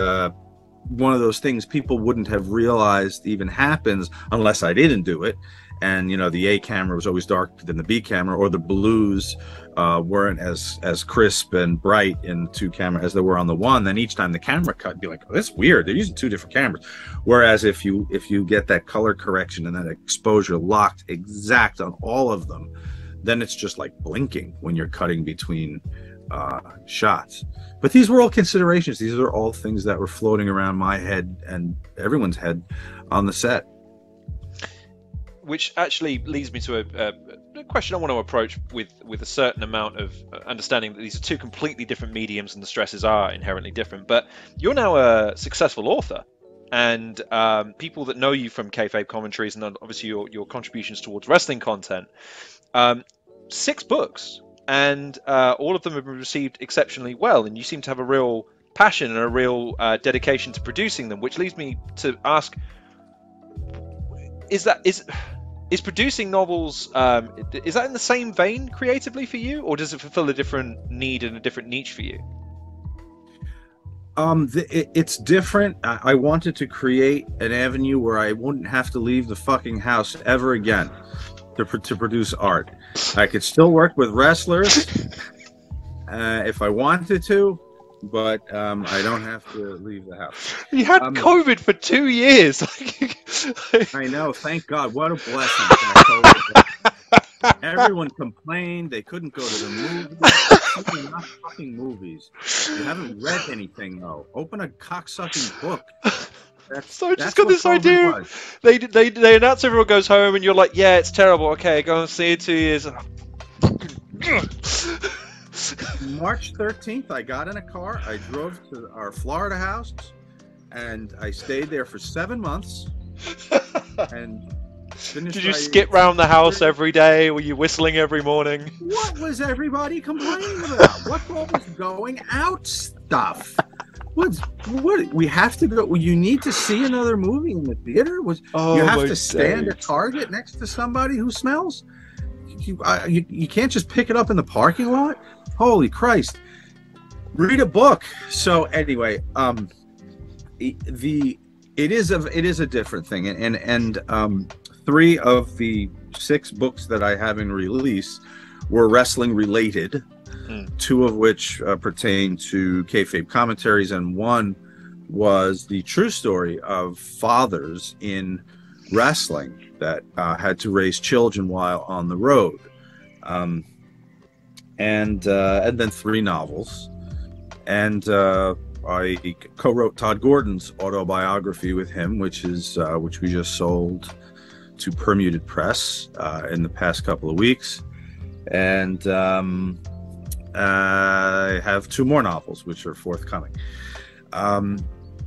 one of those things people wouldn't have realized even happens unless I didn't do it. And the A camera was always darker than the B camera, or the blues weren't as crisp and bright in 2 cameras as they were on the one. Then each time the camera cut, be like, oh, that's weird, they're using 2 different cameras. Whereas if you get that color correction and that exposure locked exact on all of them, then it's just like blinking when you're cutting between shots. But these were all considerations. These are all things that were floating around my head and everyone's head on the set. Which actually leads me to a question I want to approach with a certain amount of understanding that these are 2 completely different mediums and the stresses are inherently different. But you're now a successful author, and people that know you from Kayfabe Commentaries and obviously your contributions towards wrestling content, 6 books. And all of them have been received exceptionally well, and you seem to have a real passion and a real dedication to producing them, which leads me to ask, is producing novels, is that in the same vein creatively for you, or does it fulfill a different need and a different niche for you? It's different. I wanted to create an avenue where I wouldn't have to leave the fucking house ever again to produce art. I could still work with wrestlers if I wanted to, but I don't have to leave the house. You had COVID for 2 years. I know. Thank God. What a blessing. Everyone complained they couldn't go to the movies. Not fucking movies. You haven't read anything though. Open a cocksucking book. So I just got this idea. They announce everyone goes home, and you're like, yeah, it's terrible. Okay, go and see it 2 years. March 13th, I got in a car. I drove to our Florida house, and I stayed there for 7 months. And finished. Did you skip round the house every day? Were you whistling every morning? What was everybody complaining about? What's all this going out stuff? What we have to go? You need to see another movie in the theater? You have to stand at Target next to somebody who smells? You can't just pick it up in the parking lot. Holy Christ! Read a book. So anyway, it is a different thing, and 3 of the 6 books that I have in release were wrestling related. 2 of which pertain to Kayfabe Commentaries, and 1 was the true story of fathers in wrestling that had to raise children while on the road, and then 3 novels, and I co-wrote Todd Gordon's autobiography with him, which we just sold to Permuted Press in the past couple of weeks, and I have 2 more novels which are forthcoming.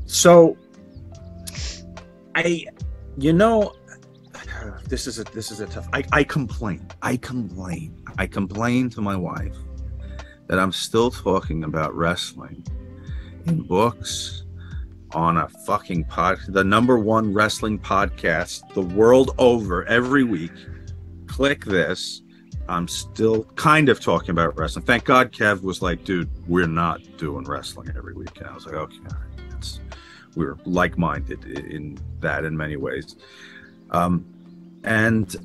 So this is a tough. I complain to my wife that I'm still talking about wrestling in books on a fucking the #1 wrestling podcast the world over every week. Click this. I'm still kind of talking about wrestling. Thank God Kev was like, dude, we're not doing wrestling every week. And I was like, okay, we're like-minded in that in many ways. And,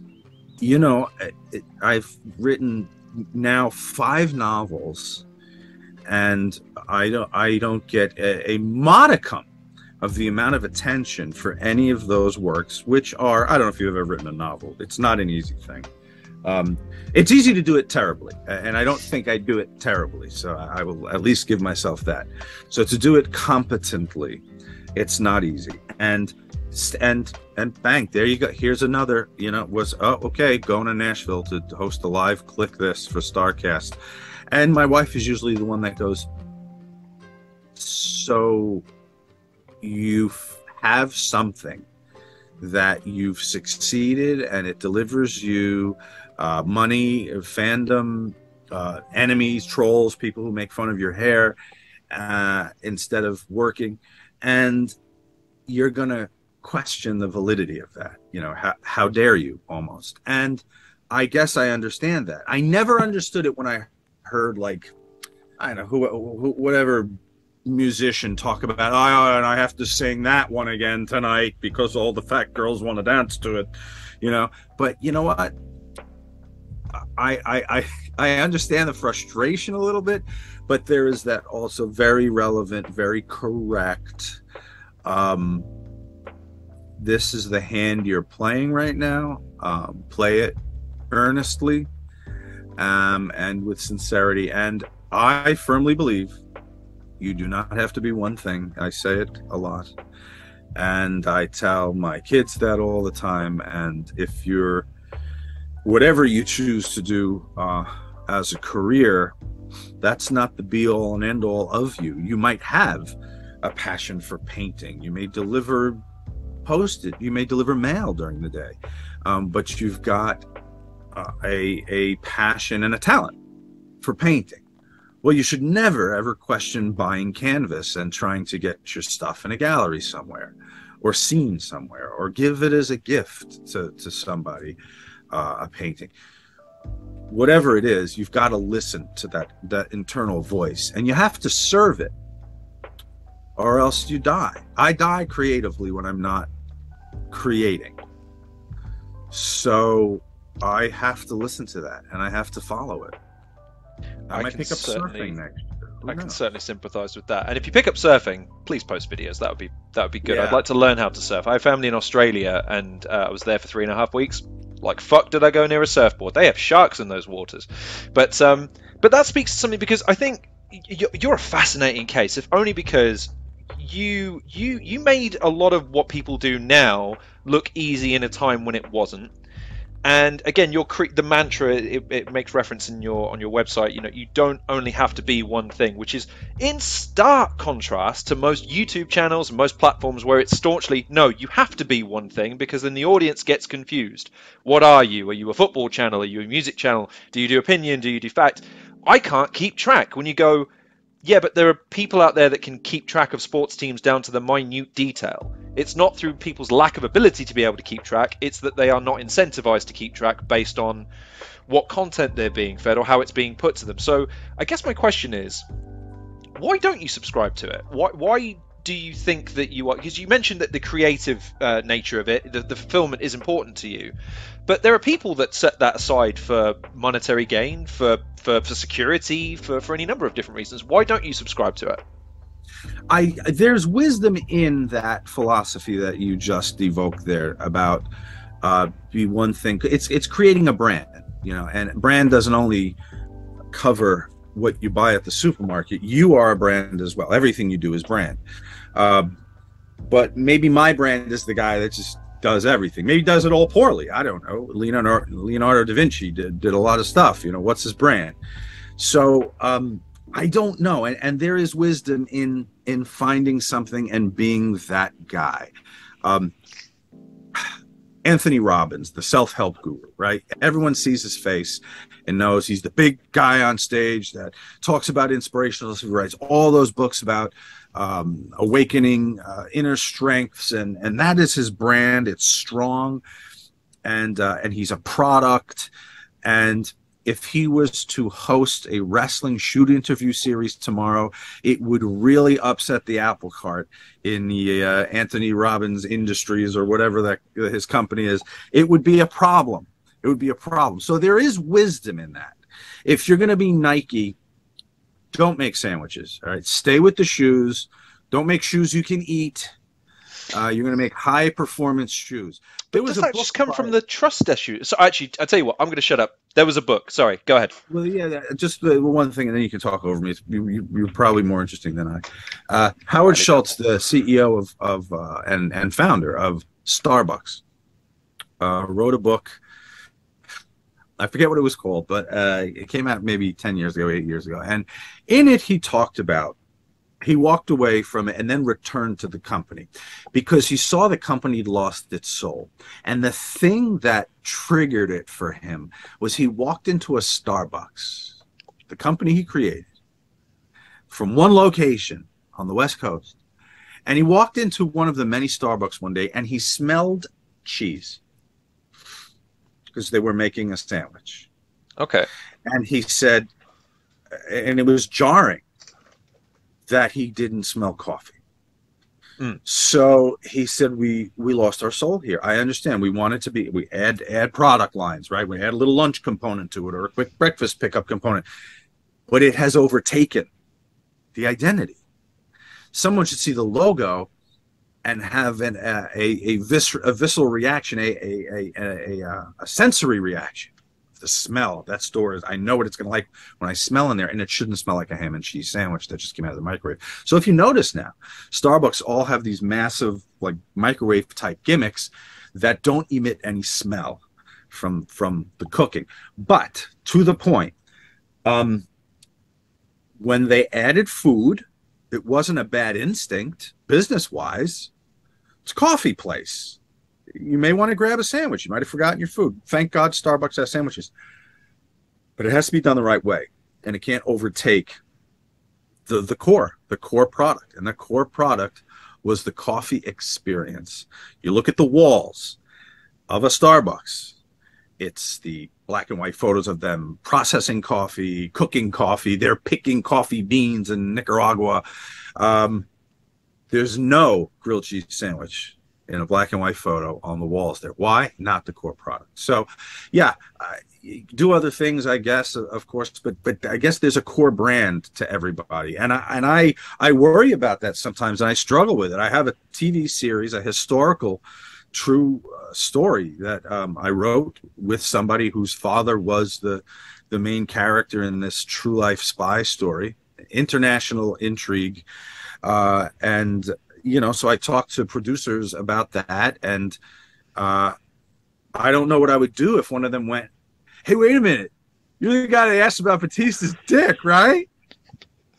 I've written now 5 novels, and I don't get a modicum of the amount of attention for any of those works, which are, I don't know if you've ever written a novel. It's not an easy thing. It's easy to do it terribly, and I don't think I do it terribly, so I will at least give myself that. So to do it competently, it's not easy. And bang, there you go. Here's another, okay, going to Nashville to host a live Click This for StarCast. And my wife is usually the one that goes, so you have something that you've succeeded and it delivers you money, fandom, enemies, trolls, people who make fun of your hair instead of working, and you're gonna question the validity of that. How dare you, almost. And I guess I understand that. I never understood it when I heard, like, I don't know, whatever musician talk about, and I have to sing that one again tonight because all the fat girls want to dance to it, but you know what, I understand the frustration a little bit, but there is that also very relevant, very correct, this is the hand you're playing right now, play it earnestly, and with sincerity. And I firmly believe you do not have to be one thing. I say it a lot, and I tell my kids that all the time. And if you're, whatever you choose to do as a career, that's not the be all and end all of you. You might have a passion for painting. You may deliver you may deliver mail during the day, but you've got a passion and a talent for painting. Well, you should never, ever question buying canvas and trying to get your stuff in a gallery somewhere or seen somewhere, or give it as a gift to somebody, a painting. Whatever it is, you've got to listen to that internal voice, and you have to serve it, or else you die. I die creatively when I'm not creating. So I have to listen to that, and I have to follow it. I might pick up surfing next year. I can certainly sympathize with that. And if you pick up surfing, please post videos. That would be good. Yeah. I'd like to learn how to surf. I have family in Australia, and I was there for 3.5 weeks. Like, fuck did I go near a surfboard. They have sharks in those waters. But that speaks to something, because I think you're a fascinating case, if only because you made a lot of what people do now look easy in a time when it wasn't. And again, the mantra, it makes reference on your website, you don't only have to be one thing, which is in stark contrast to most YouTube channels and most platforms where it's staunchly, no, you have to be one thing, because then the audience gets confused. What are you? Are you a football channel? Are you a music channel? Do you do opinion? Do you do fact? I can't keep track. When you go, Yeah, but there are people out there that can keep track of sports teams down to the minute detail. It's not through people's lack of ability to be able to keep track, it's that they are not incentivized to keep track based on what content they're being fed or how it's being put to them. So I guess my question is, why don't you subscribe to it? Why do you think that you are? Because you mentioned that the creative nature of it, the fulfillment is important to you, but there are people that set that aside for monetary gain, for security, for any number of different reasons. Why don't you subscribe to it? There's wisdom in that philosophy that you just evoked there about the one thing. It's creating a brand, you know, and brand doesn't only cover what you buy at the supermarket. You are a brand as well. Everything you do is brand. But maybe my brand is the guy that just does everything. Maybe does it all poorly. I don't know. Leonardo da Vinci did a lot of stuff. You know, what's his brand? So I don't know. And there is wisdom in finding something and being that guy. Anthony Robbins, the self-help guru, right? Everyone sees his face and knows he's the big guy on stage that talks about inspirational, he writes all those books about awakening inner strengths, and that is his brand. It's strong, and he's a product. And if he was to host a wrestling shoot interview series tomorrow, it would really upset the apple cart in the Anthony Robbins Industries or whatever that his company is. It would be a problem. It would be a problem. So there is wisdom in that. If you're going to be Nike, don't make sandwiches. All right, stay with the shoes. Don't make shoes you can eat. You're going to make high performance shoes. There was Does that just come from the trust issue? So actually, I tell you what, I'm going to shut up. There was a book. Sorry, go ahead. Well, yeah, just the one thing, and then you can talk over me. You're probably more interesting than I. Howard Schultz, the CEO of and founder of Starbucks, wrote a book. I forget what it was called, but it came out maybe 10 years ago, 8 years ago. And in it, he talked about, he walked away from it and then returned to the company because he saw the company lost its soul. And the thing that triggered it for him was he walked into a Starbucks, the company he created, from one location on the West Coast. And he walked into one of the many Starbucks one day and he smelled cheese because they were making a sandwich. Okay. And he said, and it was jarring that he didn't smell coffee. So he said, we lost our soul here. I understand. We want it to be, we add product lines, right? We add a little lunch component to it or a quick breakfast pickup component, but it has overtaken the identity. Someone should see the logo and have a visceral reaction, a sensory reaction. The smell of that store is, I know what it's going to like when I smell in there, and it shouldn't smell like a ham and cheese sandwich that just came out of the microwave. So if you notice now, Starbucks all have these massive like microwave type gimmicks that don't emit any smell from the cooking. But to the point, when they added food, it wasn't a bad instinct business wise. It's a coffee place. You may want to grab a sandwich. You might have forgotten your food. Thank God Starbucks has sandwiches. But it has to be done the right way. And it can't overtake the core product. And the core product was the coffee experience. You look at the walls of a Starbucks. It's the black and white photos of them processing coffee, cooking coffee. They're picking coffee beans in Nicaragua. There's no grilled cheese sandwich in a black and white photo on the walls there. Why? Not the core product. So, yeah, do other things, I guess, of course, but I guess there's a core brand to everybody, and I worry about that sometimes, and I struggle with it. I have a TV series, a historical, true story that I wrote with somebody whose father was the main character in this true life spy story, international intrigue, and you know, so I talked to producers about that, and I don't know what I would do if one of them went, hey, wait a minute, you're the guy that asked about Batista's dick, right?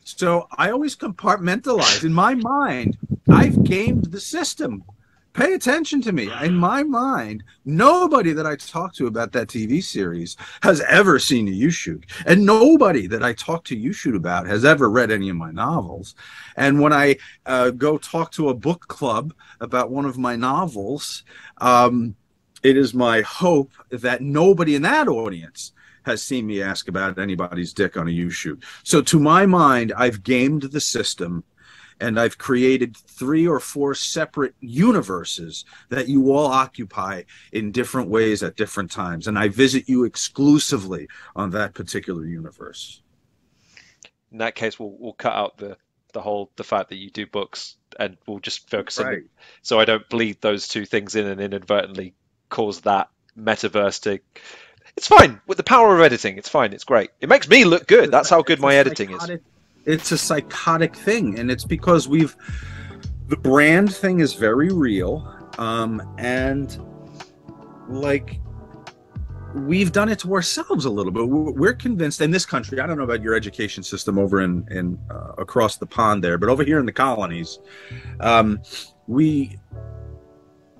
So I always compartmentalize. In my mind, I've gamed the system. Pay attention to me. In my mind, nobody that I talk to about that TV series has ever seen a U-shoot. And nobody that I talk to U-shoot about has ever read any of my novels. And when I go talk to a book club about one of my novels, it is my hope that nobody in that audience has seen me ask about anybody's dick on a U-shoot. So to my mind, I've gamed the system, and I've created 3 or 4 separate universes that you all occupy in different ways at different times. And I visit you exclusively on that particular universe. In that case, we'll cut out the fact that you do books, and we'll just focus on it, so I don't bleed those two things in and inadvertently cause that metaverse to... It's fine. With the power of editing, it's fine. It's great. It makes me look good. That's how good my editing is. It's a psychotic thing, and it's because the brand thing is very real, and like we've done it to ourselves a little bit. We're convinced in this country. I don't know about your education system over in across the pond there, but over here in the colonies, we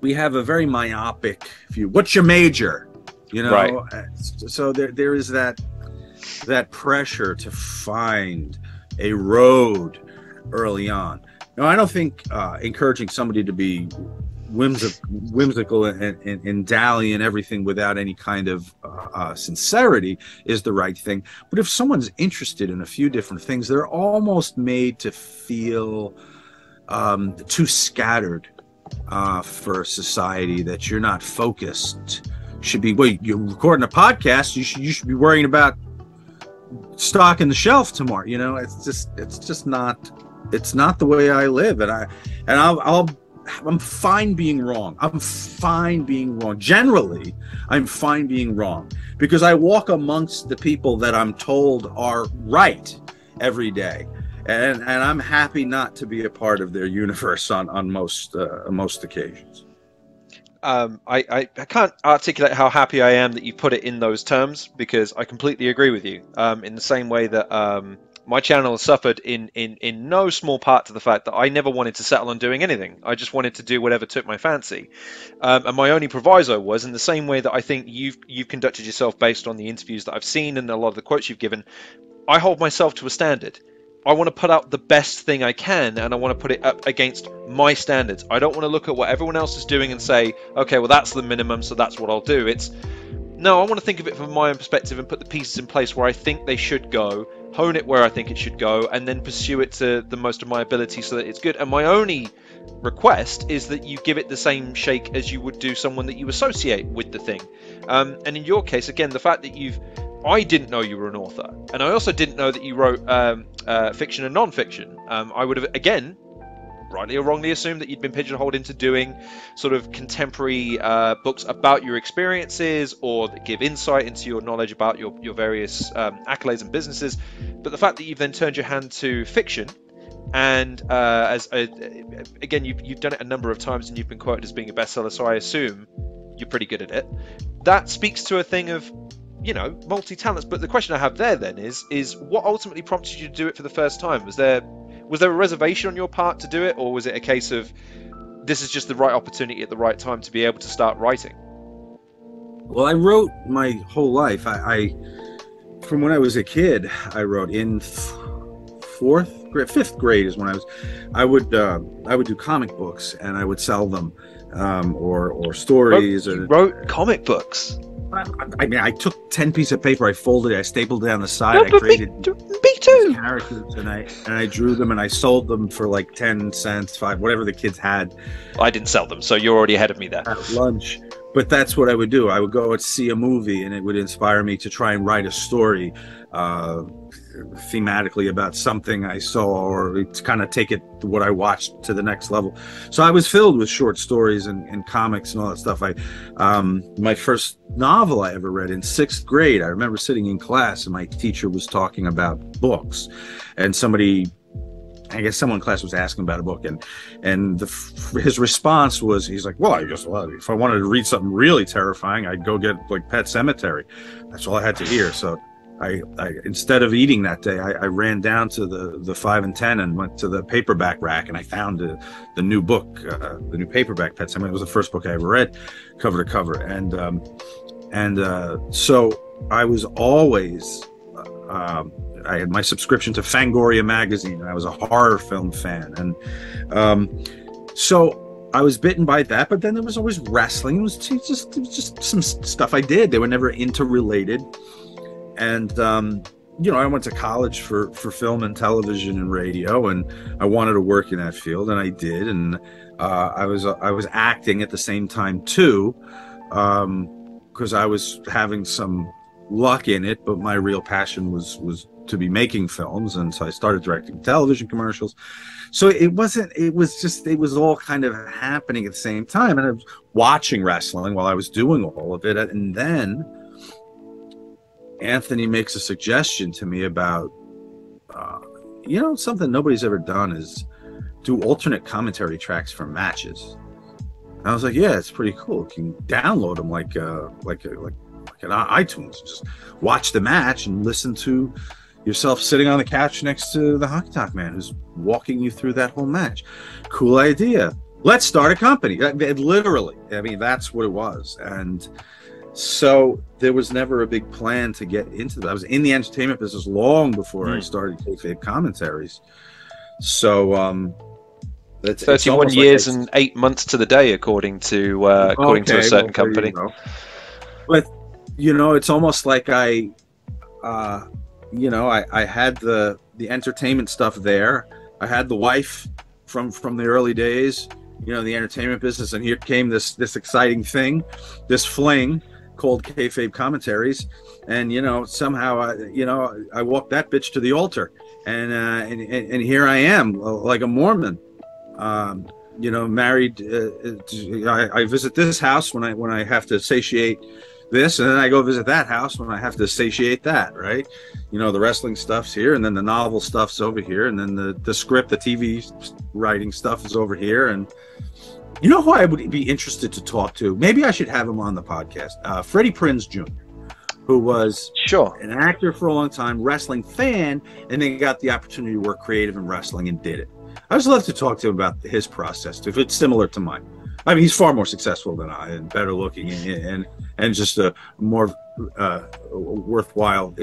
have a very myopic view. What's your major? You know, right. So there is that pressure to find a road early on. Now, I don't think encouraging somebody to be whimsical and dally and everything without any kind of sincerity is the right thing. But if someone's interested in a few different things, they're almost made to feel too scattered for society, that you're not focused. Should be, wait, you're recording a podcast, you should be worrying about stocking the shelf tomorrow. You know, it's just not the way I live, and I'm fine being wrong. I'm fine being wrong. Generally, I'm fine being wrong because I walk amongst the people that I'm told are right every day, and I'm happy not to be a part of their universe on most occasions. I can't articulate how happy I am that you put it in those terms, because I completely agree with you. In the same way that my channel has suffered in no small part to the fact that I never wanted to settle on doing anything. I just wanted to do whatever took my fancy. And my only proviso was, in the same way that I think you've conducted yourself based on the interviews that I've seen and a lot of the quotes you've given, I hold myself to a standard. I want to put out the best thing I can, and I want to put it up against my standards. I don't want to look at what everyone else is doing and say, okay, well, that's the minimum, so that's what I'll do. No, I want to think of it from my own perspective and put the pieces in place where I think they should go, hone it where I think it should go, and then pursue it to the most of my ability so that it's good. And my only request is that you give it the same shake as you would do someone that you associate with the thing. And in your case, again, the fact that I didn't know you were an author, and I also didn't know that you wrote fiction and non-fiction. I would have, again, rightly or wrongly, assumed that you'd been pigeonholed into doing sort of contemporary books about your experiences, or that give insight into your knowledge about your various accolades and businesses. But the fact that you've then turned your hand to fiction, and again, you've done it a number of times, and you've been quoted as being a bestseller, so I assume you're pretty good at it. That speaks to a thing of, you know, multi-talents. But the question I have there then is what ultimately prompted you to do it for the first time? Was there a reservation on your part to do it, or was it a case of this is just the right opportunity at the right time to be able to start writing? Well, I wrote my whole life. I from when I was a kid, I wrote. In fifth grade is when I would do comic books, and I would sell them, or stories. You wrote comic books? I mean, I took 10 pieces of paper, I folded it, I stapled it down the side, I created me too. Characters, and I drew them, and I sold them for like 10 cents, 5, whatever the kids had. I didn't sell them, so you're already ahead of me there. At lunch. But that's what I would do. I would go and see a movie, and it would inspire me to try and write a story thematically about something I saw, or to kind of take it, what I watched, to the next level. So I was filled with short stories and comics and all that stuff. My first novel I ever read in 6th grade, I remember sitting in class, and my teacher was talking about books, and I guess someone in class was asking about a book, and his response was, he's like, well, if I wanted to read something really terrifying, I'd go get like Pet Sematary. That's all I had to hear. So I instead of eating that day, I ran down to the 5 and 10 and went to the paperback rack, and I found the new book, the new paperback Pet Sematary. It was the first book I ever read, cover to cover, and so I was always. I had my subscription to Fangoria magazine, and I was a horror film fan, and so I was bitten by that. But then there was always wrestling. It was just some stuff I did. They were never interrelated, and I went to college for film and television and radio, and I wanted to work in that field, and I did, and I was acting at the same time too, because I was having some luck in it, but my real passion was to be making films, and so I started directing television commercials. So it was all kind of happening at the same time, and I was watching wrestling while I was doing all of it. And then Anthony makes a suggestion to me about something nobody's ever done is do alternate commentary tracks for matches. And I was like, yeah, it's pretty cool. You can download them like on iTunes, just watch the match and listen to yourself sitting on the couch next to the Hockey Talk man who's walking you through that whole match. Cool idea. Let's start a company. Literally, I mean, that's what it was. And so there was never a big plan to get into that. I was in the entertainment business long before I started Kayfabe Commentaries. So that's 31 years and 8 months to the day, according to a certain company. But it's almost like I had the entertainment stuff there. I had the wife from the early days, the entertainment business, and here came this exciting thing, this fling called Kayfabe Commentaries, and somehow I walked that bitch to the altar, and here I am, like a Mormon, married. I visit this house when I have to satiate this, and then I go visit that house when I have to satiate that, right? The wrestling stuff's here, and then the novel stuff's over here, and then the script, the TV writing stuff is over here. And who I would be interested to talk to? Maybe I should have him on the podcast. Freddie Prinze Jr., who was an actor for a long time, wrestling fan, and then got the opportunity to work creative in wrestling and did it. I just love to talk to him about his process, too, if it's similar to mine. I mean, he's far more successful than I, and better looking, and just a more worthwhile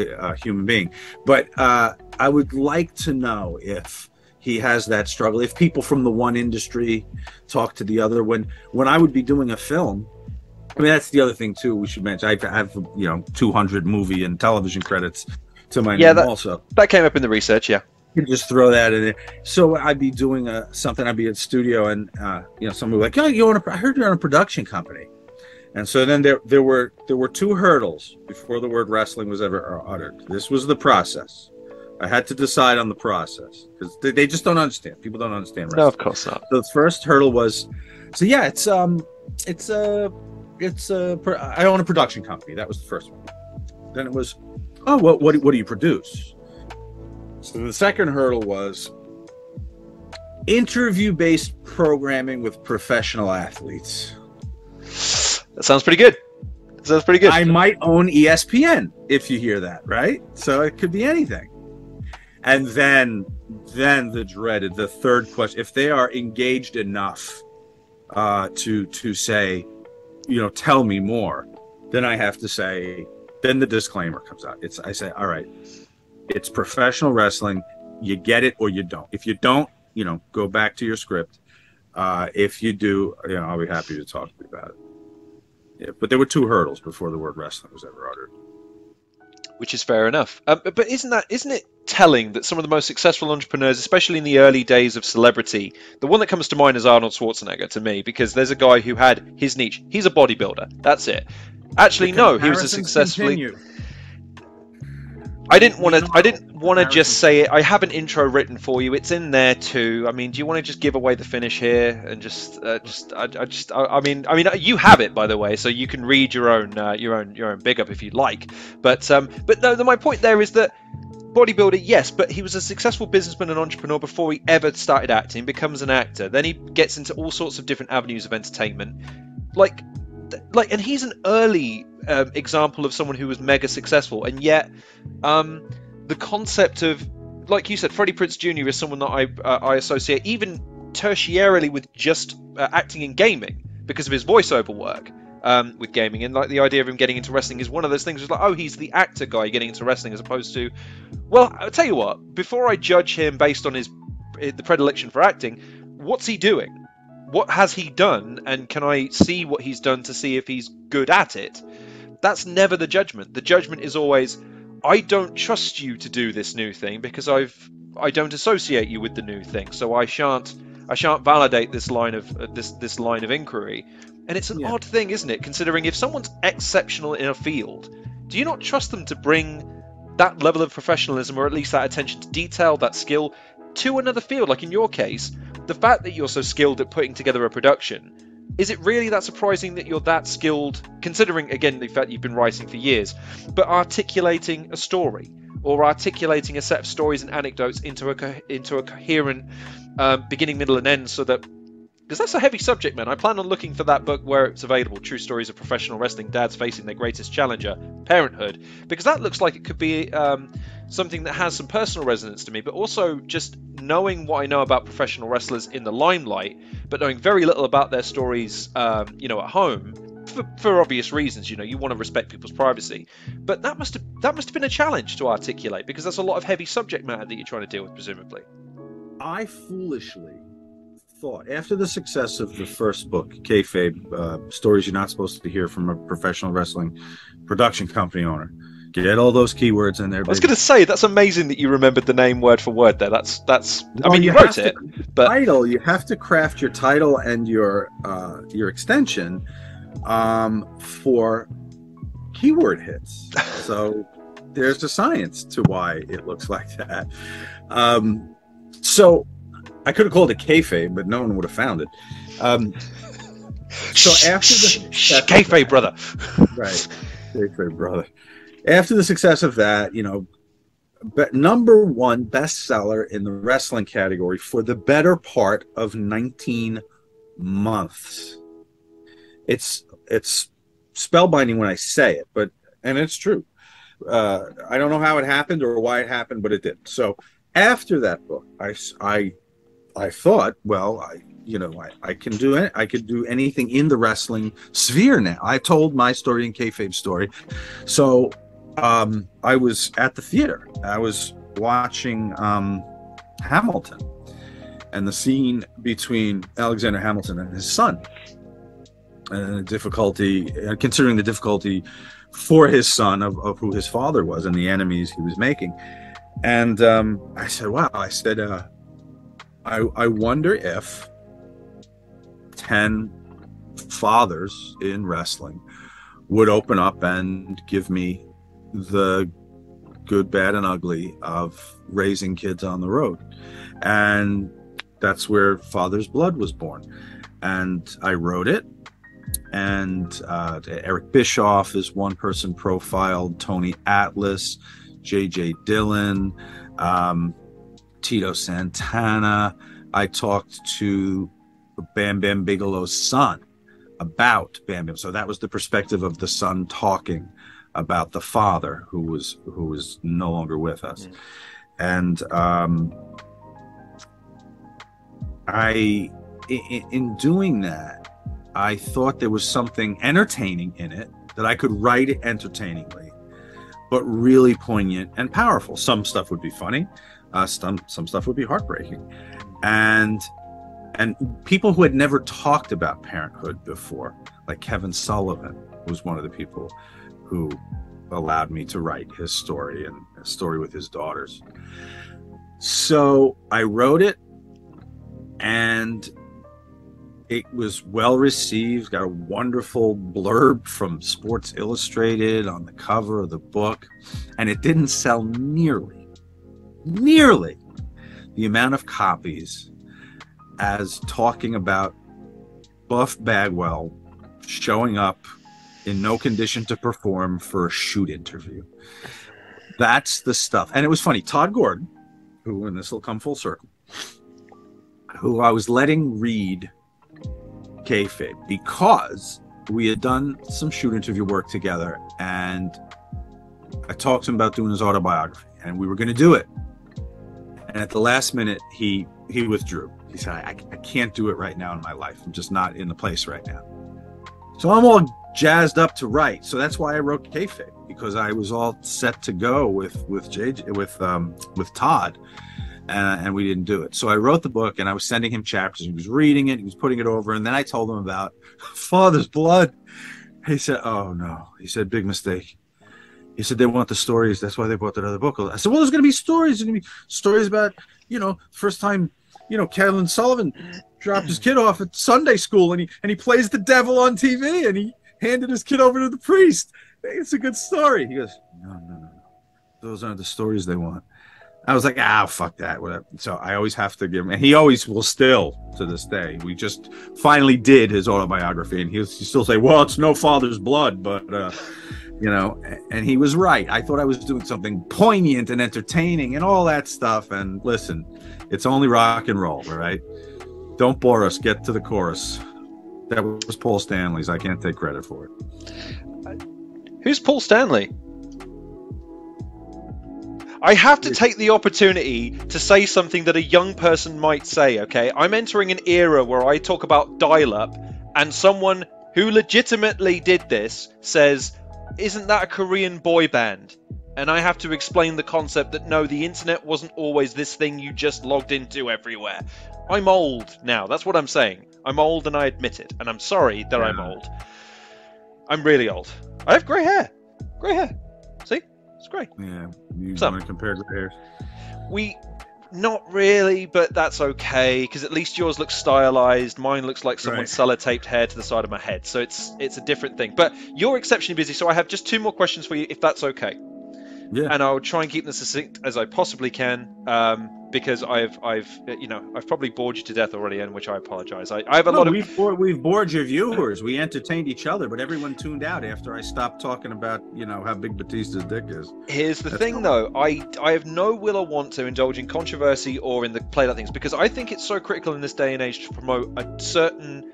human being. But I would like to know if he has that struggle. If people from the one industry talk to the other, when I would be doing a film, I mean, that's the other thing too. We should mention I have 200 movie and television credits to my name also. That came up in the research, yeah. You just throw that in there. So I'd be doing something. I'd be at the studio, and somebody would be like, I heard you're on a production company. And so then there were two hurdles before the word wrestling was ever uttered. This was the process. I had to decide on the process because they just don't understand. People don't understand wrestling. No, of course not. The first hurdle was, I own a production company. That was the first one. Then it was, what do you produce? So the second hurdle was interview-based programming with professional athletes. That sounds pretty good. I might own ESPN if you hear that, right? So it could be anything. And then the dreaded, the third question, if they are engaged enough to say, tell me more, then I have to say, then the disclaimer comes out. I say, all right, it's professional wrestling. You get it or you don't. If you don't, go back to your script. If you do, I'll be happy to talk to you about it. Yeah, but there were two hurdles before the word wrestling was ever uttered. Which is fair enough. But isn't it telling that some of the most successful entrepreneurs, especially in the early days of celebrity, the one that comes to mind is Arnold Schwarzenegger to me, because there's a guy who had his niche. He's a bodybuilder. That's it. Actually, no, he was a successfully. Continue. I didn't want to just say it. I have an intro written for you. It's in there too. I mean, do you want to just give away the finish here and I mean, you have it, by the way, so you can read your own big up if you like. But no, my point there is that bodybuilder, yes, but he was a successful businessman and entrepreneur before he ever started acting. Becomes an actor, then he gets into all sorts of different avenues of entertainment, and he's an early example of someone who was mega successful, and yet the concept of, like you said, Freddie Prinze Jr. is someone that I associate even tertiarily with just acting in gaming because of his voiceover work with gaming, and like the idea of him getting into wrestling is one of those things. It's like, oh, he's the actor guy getting into wrestling, as opposed to, well, I'll tell you what. Before I judge him based on the predilection for acting, what's he doing? What has he done, and can I see what he's done to see if he's good at it? That's never the judgment. The judgment is always, I don't trust you to do this new thing because I don't associate you with the new thing, so I shan't validate this line of this line of inquiry. And it's an odd thing, isn't it? Considering if someone's exceptional in a field, do you not trust them to bring that level of professionalism, or at least that attention to detail, that skill, to another field? Like in your case, the fact that you're so skilled at putting together a production, is it really that surprising that you're that skilled, considering, again, the fact you've been writing for years, but articulating a story, or articulating a set of stories and anecdotes into a coherent beginning, middle, and end, so that, because that's a heavy subject, man. I plan on looking for that book where it's available, True Stories of Professional Wrestling Dads Facing Their Greatest Challenger, Parenthood, because that looks like it could be something that has some personal resonance to me, but also just knowing what I know about professional wrestlers in the limelight, but knowing very little about their stories, at home, for obvious reasons. You want to respect people's privacy, but that must have been a challenge to articulate, because that's a lot of heavy subject matter that you're trying to deal with, presumably. I foolishly thought, after the success of the first book, Kayfabe, Stories You're Not Supposed to Hear from a Professional Wrestling Production Company Owner, get all those keywords in there. I was going to say, that's amazing that you remembered the name word for word there. That's. I mean, you wrote it, but title, you have to craft your title and your extension for keyword hits. So there's a science to why it looks like that. So I could have called it Kayfabe, but no one would have found it. So after the Kayfabe brother, right, Kayfabe brother. After the success of that, number one bestseller in the wrestling category for the better part of 19 months. It's spellbinding when I say it, and it's true. I don't know how it happened or why it happened, but it did. So after that book, I thought, well, I can do it. I could do anything in the wrestling sphere now. I told my story in Kayfabe story. So I was at the theater. I was watching Hamilton, and the scene between Alexander Hamilton and his son, and the difficulty, considering the difficulty for his son of who his father was and the enemies he was making. And I said, wow, I wonder if 10 fathers in wrestling would open up and give me the good, bad, and ugly of raising kids on the road. And that's where Father's Blood was born. And I wrote it. And Eric Bischoff is one person profiled, Tony Atlas, J.J. Dillon, Tito Santana. I talked to Bam Bam Bigelow's son about Bam Bam. So that was the perspective of the son talking about the father who was no longer with us. And in doing that, I thought there was something entertaining in it, that I could write it entertainingly, but really poignant and powerful. Some stuff would be funny, some stuff would be heartbreaking, and people who had never talked about parenthood before, like Kevin Sullivan was one of the people who allowed me to write his story and a story with his daughters. So I wrote it, and it was well received, got a wonderful blurb from Sports Illustrated on the cover of the book, and it didn't sell nearly the amount of copies as talking about Buff Bagwell showing up in no condition to perform for a shoot interview. That's the stuff. And it was funny, Todd Gordon, who, and this will come full circle, who I was letting read Kayfabe because we had done some shoot interview work together, and I talked to him about doing his autobiography, and we were going to do it. And at the last minute, he withdrew. He said, I can't do it right now in my life. I'm just not in the place right now. So I'm all jazzed up to write. So that's why I wrote Kayfabe, because I was all set to go with Todd, and we didn't do it. So I wrote the book, and I was sending him chapters. He was reading it. He was putting it over. And then I told him about Father's Blood. He said, oh, no. He said, big mistake. He said, they want the stories. That's why they bought that other book. I said, well, there's going to be stories. There's going to be stories about, first time, Kevin Sullivan dropped his kid off at Sunday school, and he plays the devil on TV, and he handed his kid over to the priest. It's a good story. He goes, no. Those aren't the stories they want. I was like, fuck that, whatever. So I always have to give him, and he always will still, to this day. We just finally did his autobiography, and he still say, well, it's no father's blood, but, and he was right. I thought I was doing something poignant and entertaining and all that stuff. And listen, it's only rock and roll, right? Don't bore us. Get to the chorus. That was Paul Stanley's. I can't take credit for it. Who's Paul Stanley? I have to take the opportunity to say something that a young person might say, okay? I'm entering an era where I talk about dial-up, and someone who legitimately did this says, isn't that a Korean boy band? And I have to explain the concept that no, the internet wasn't always this thing you just logged into everywhere. I'm old now. That's what I'm saying. I'm old, and I admit it. And I'm sorry that I'm old. I'm really old. I have grey hair. Grey hair. See? It's grey. Yeah. You want to compare grey hairs? Not really, but that's okay, because at least yours looks stylized. Mine looks like someone sellotaped hair to the side of my head. So it's a different thing. But you're exceptionally busy, so I have just 2 more questions for you, if that's okay. Yeah. And I'll try and keep them succinct as I possibly can, because I've probably bored you to death already, in which I apologize. I have a lot of... We've bored your viewers. We entertained each other, but everyone tuned out after I stopped talking about, how big Batista's dick is. Here's the thing, though. I have no will or want to indulge in controversy or in the play like things, because I think it's so critical in this day and age to promote a certain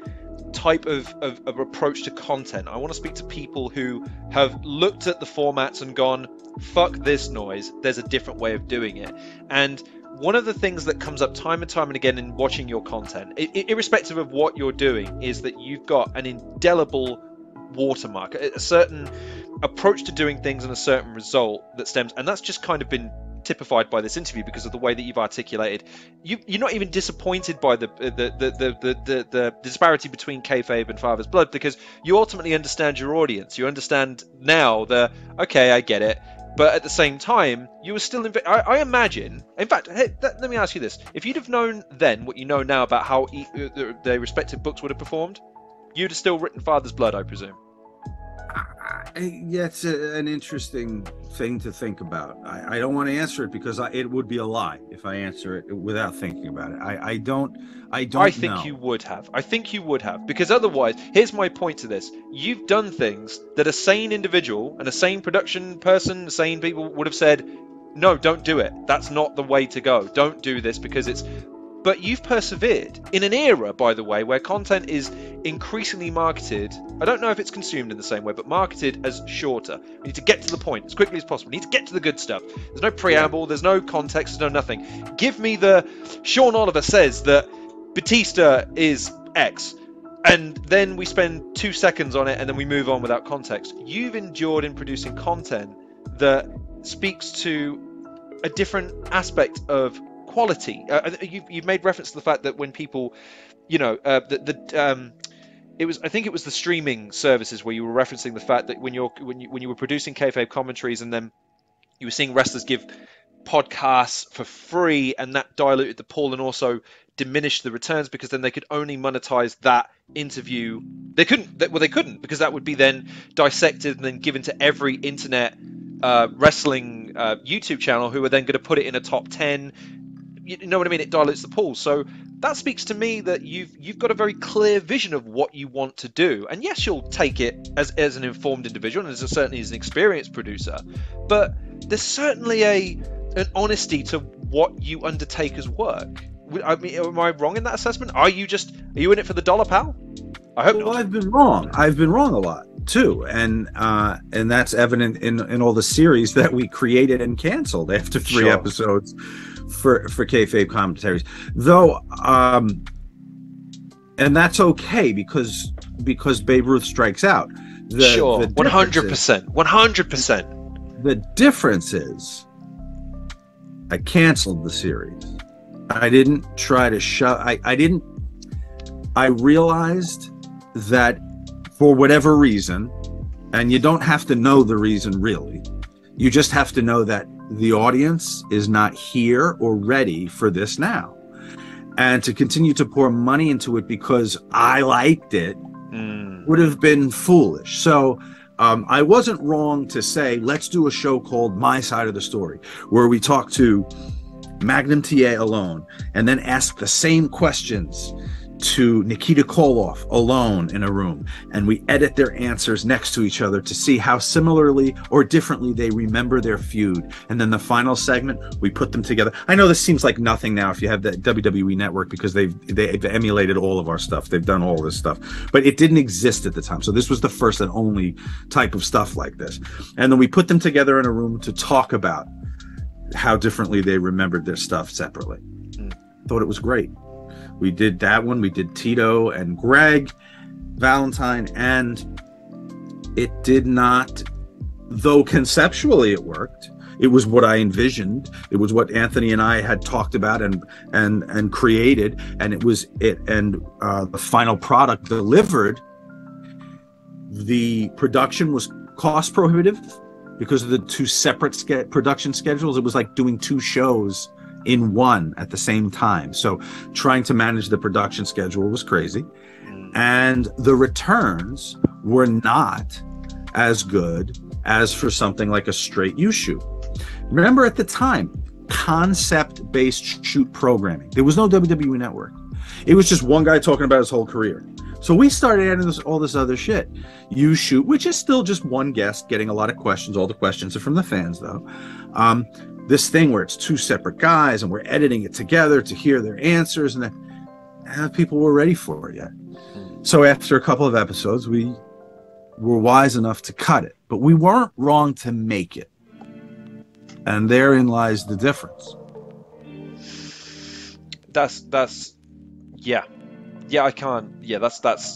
type of approach to content. I want to speak to people who have looked at the formats and gone, fuck this noise, there's a different way of doing it. And one of the things that comes up time and time and again in watching your content, irrespective of what you're doing, is that you've got an indelible watermark, a certain approach to doing things and a certain result that stems, and that's just kind of been typified by this interview because of the way that you've articulated. You're not even disappointed by the disparity between Kayfabe and Father's Blood, because you ultimately understand your audience. You understand now okay, I get it. But at the same time, you were still... I imagine... In fact, hey, let me ask you this. If you'd have known then what you know now about how their respective books would have performed, you'd have still written Father's Blood, I presume. Yeah, it's an interesting thing to think about. I don't want to answer it because it would be a lie if I answer it without thinking about it. I don't know. You would have. I think you would have, because otherwise, here's my point to this. You've done things that a sane individual and a sane production person, sane people would have said, no, don't do it. That's not the way to go. Don't do this because it's... But you've persevered in an era, by the way, where content is increasingly marketed. I don't know if it's consumed in the same way, but marketed as shorter. We need to get to the point as quickly as possible. We need to get to the good stuff. There's no preamble. There's no context. There's no nothing. Give me the Sean Oliver says that Batista is X. And then we spend 2 seconds on it and then we move on without context. You've endured in producing content that speaks to a different aspect of quality. You've made reference to the fact that when people, I think it was the streaming services where you were referencing the fact that when you were producing Kayfabe commentaries and then you were seeing wrestlers give podcasts for free, and that diluted the pool and also diminished the returns because then they could only monetize that interview. They couldn't because that would be then dissected and then given to every internet wrestling YouTube channel who are then going to put it in a top 10. You know what I mean? It dilutes the pool. So that speaks to me that you've got a very clear vision of what you want to do. And yes, you'll take it as an informed individual, and certainly as an experienced producer. But there's certainly an honesty to what you undertake as work. I mean, am I wrong in that assessment? Are you in it for the dollar, pal? I hope Well, not. I've been wrong. I've been wrong a lot too, and that's evident in all the series that we created and canceled after 3 Sure. episodes for Kayfabe commentaries. Though, and that's okay because Babe Ruth strikes out. Sure, 100%, 100%. The difference is, I canceled the series. I didn't try to shove. I realized that for whatever reason, and you don't have to know the reason really, you just have to know that the audience is not here or ready for this now. And to continue to pour money into it because I liked it would have been foolish. So I wasn't wrong to say, let's do a show called My Side of the Story, where we talk to Magnum TA alone and then ask the same questions to Nikita Koloff alone in a room, and we edit their answers next to each other to see how similarly or differently they remember their feud. And then the final segment, we put them together. I know this seems like nothing now if you have the WWE Network, because they've emulated all of our stuff. They've done all this stuff, but it didn't exist at the time. So this was the first and only type of stuff like this. And then we put them together in a room to talk about how differently they remembered their stuff separately. Thought it was great. We did that one. We did Tito and Greg Valentine, and it did not, though conceptually it worked. It was what I envisioned. It was what Anthony and I had talked about and created, and it was it. And the final product delivered. The production was cost prohibitive because of the 2 separate production schedules. It was like doing 2 shows in one at the same time. So trying to manage the production schedule was crazy. And the returns were not as good as for something like a straight U shoot. Remember at the time, concept-based shoot programming. There was no WWE Network. It was just one guy talking about his whole career. So we started adding all this other shit. U shoot, which is still just one guest getting a lot of questions. All the questions are from the fans though. This thing where it's 2 separate guys and we're editing it together to hear their answers, and then people were ready for it yet. So after a couple of episodes, we were wise enough to cut it, but we weren't wrong to make it. And therein lies the difference. That's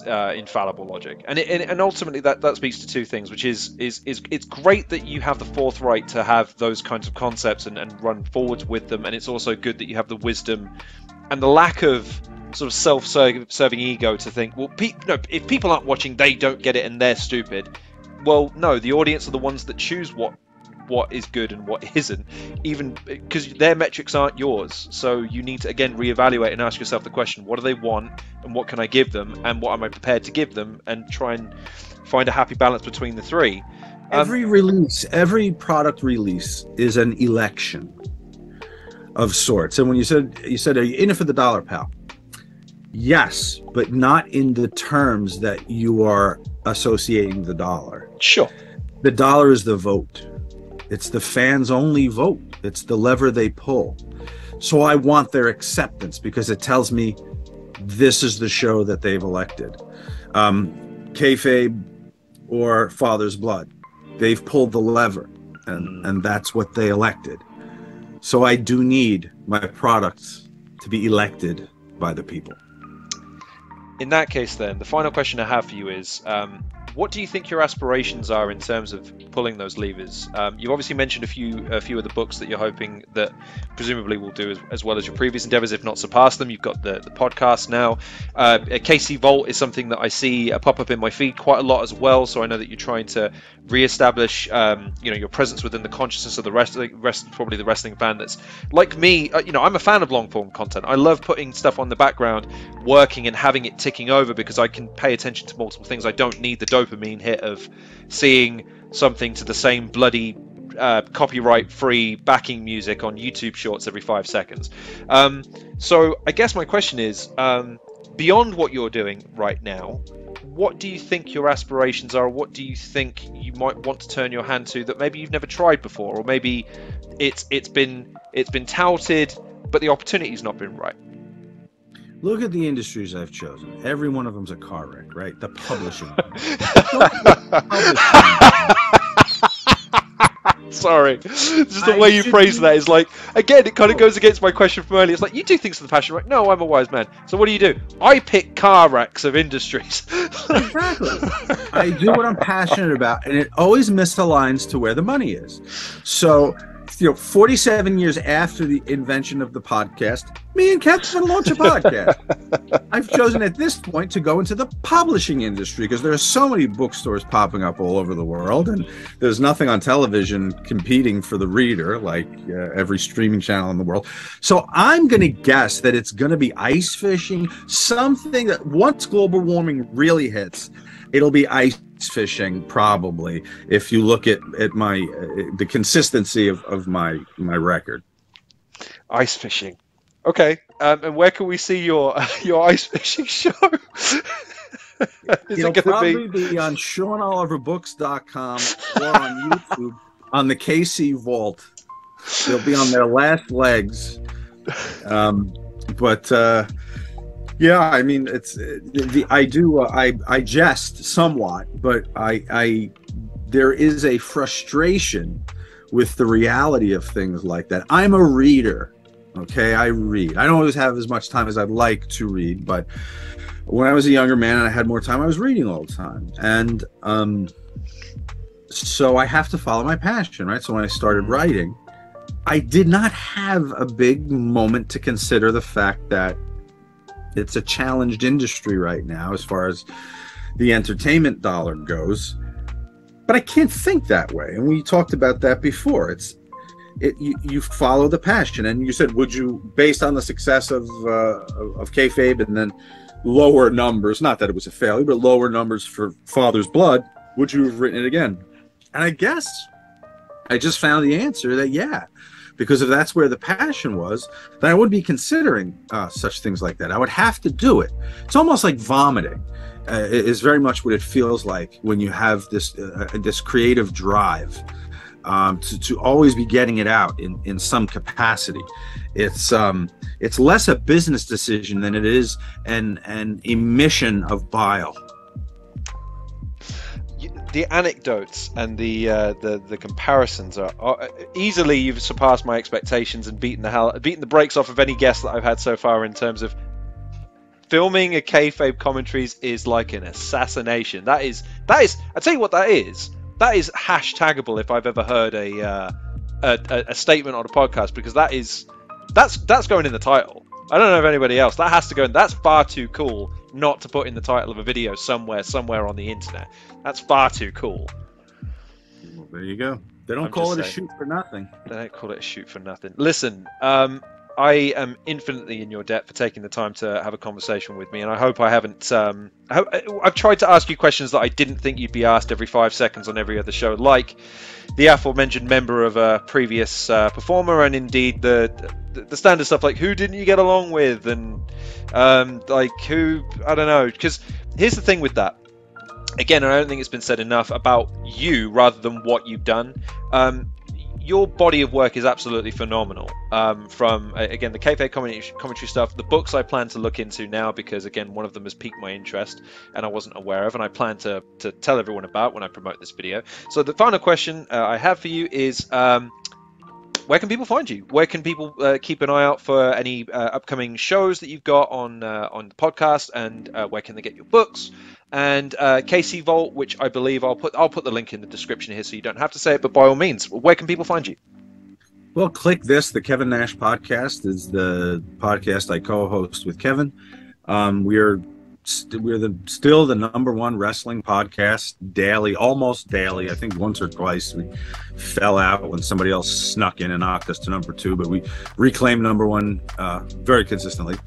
infallible logic, and ultimately that speaks to 2 things, which is it's great that you have the forthright to have those kinds of concepts and run forwards with them, and it's also good that you have the wisdom and the lack of sort of self-serving ego to think, well, if people aren't watching, they don't get it and they're stupid. Well, no, the audience are the ones that choose what is good and what isn't, even because their metrics aren't yours. So you need to again reevaluate and ask yourself the question, what do they want and what can I give them and what am I prepared to give them, and try and find a happy balance between the 3. Every product release is an election of sorts. And when you said are you in it for the dollar, pal? Yes, but not in the terms that you are associating the dollar. Sure. The dollar is the vote. It's the fans' only vote. It's the lever they pull. So I want their acceptance because it tells me this is the show that they've elected. Kayfabe or Father's Blood, they've pulled the lever, and that's what they elected. So I do need my products to be elected by the people. In that case, then, the final question I have for you is, what do you think your aspirations are in terms of pulling those levers? You've obviously mentioned a few of the books that you're hoping that presumably will do as well as your previous endeavors, if not surpass them. You've got the podcast now. KC Vault is something that I see pop up in my feed quite a lot as well. So I know that you're trying to reestablish, your presence within the consciousness of the rest, probably the wrestling fan that's like me. I'm a fan of long form content. I love putting stuff on the background, working and having it ticking over because I can pay attention to multiple things. I don't need the dopamine hit of seeing something to the same bloody copyright free backing music on YouTube shorts every 5 seconds. So I guess my question is, beyond what you're doing right now, what do you think your aspirations are? What do you think you might want to turn your hand to that maybe you've never tried before, or maybe it's been touted but the opportunity's not been right? Look at the industries I've chosen. Every one of them's a car wreck, right? The publishing. Sorry, just the way you phrase that is like, again, it kind of goes against my question from earlier. It's like, you do things for the passion, right? No, I'm a wise man. So what do? I pick car wrecks of industries. Exactly. I do what I'm passionate about, and it always misaligns to where the money is. So, 47 years after the invention of the podcast, me and Kevin launch a podcast. I've chosen at this point to go into the publishing industry because there are so many bookstores popping up all over the world, and there's nothing on television competing for the reader like every streaming channel in the world. So I'm going to guess that it's going to be ice fishing, something that once global warming really hits, it'll be ice fishing, probably, if you look at my the consistency of my record. Ice fishing. Okay. And where can we see your ice fishing show? It'll probably be on SeanOliverBooks.com or on YouTube on the KC Vault. They'll be on their last legs. Yeah, I mean, it's I jest somewhat, but there is a frustration with the reality of things like that. I'm a reader, okay? I read. I don't always have as much time as I'd like to read, but when I was a younger man and I had more time, I was reading all the time, and so I have to follow my passion, right? So when I started writing, I did not have a big moment to consider the fact that it's a challenged industry right now as far as the entertainment dollar goes, but I can't think that way. And we talked about that before. You follow the passion, and you said, would you, based on the success of Kayfabe and then lower numbers, not that it was a failure, but lower numbers for Father's Blood, would you have written it again? And I guess I just found the answer that yeah. Because if that's where the passion was, then I wouldn't be considering such things like that. I would have to do it. It's almost like vomiting. Is very much what it feels like when you have this creative drive to always be getting it out in some capacity. It's less a business decision than it is an emission of bile. The anecdotes and the comparisons are easily, you've surpassed my expectations and beaten the brakes off of any guest that I've had so far in terms of filming a Kayfabe commentaries is like an assassination. That is I tell you what that is hashtagable if I've ever heard a statement on a podcast, because that's going in the title. I don't know if anybody else, that has to go in. That's far too cool not to put in the title of a video somewhere on the internet. That's far too cool. Well, there you go. They don't call it a shoot for nothing. They don't call it a shoot for nothing. Listen, I am infinitely in your debt for taking the time to have a conversation with me, and I hope I haven't. I've tried to ask you questions that I didn't think you'd be asked every 5 seconds on every other show, like the aforementioned member of a previous performer, and indeed the standard stuff like who didn't you get along with, and like who, I don't know. Because here's the thing with that. Again, I don't think it's been said enough about you rather than what you've done. Your body of work is absolutely phenomenal. From, again, the Kayfabe commentary stuff, the books I plan to look into now, because, again, one of them has piqued my interest and I wasn't aware of, and I plan to tell everyone about when I promote this video. So the final question I have for you is, where can people find you? Where can people keep an eye out for any upcoming shows that you've got on the podcast, and where can they get your books? And KC Vault, which I believe I'll put the link in the description here so you don't have to say it, but by all means, where can people find you? Well, click this. The Kevin Nash Podcast is the podcast I co-host with Kevin. We're still the #1 wrestling podcast daily, almost daily. I think once or twice we fell out when somebody else snuck in and knocked us to #2, but we reclaimed #1 very consistently.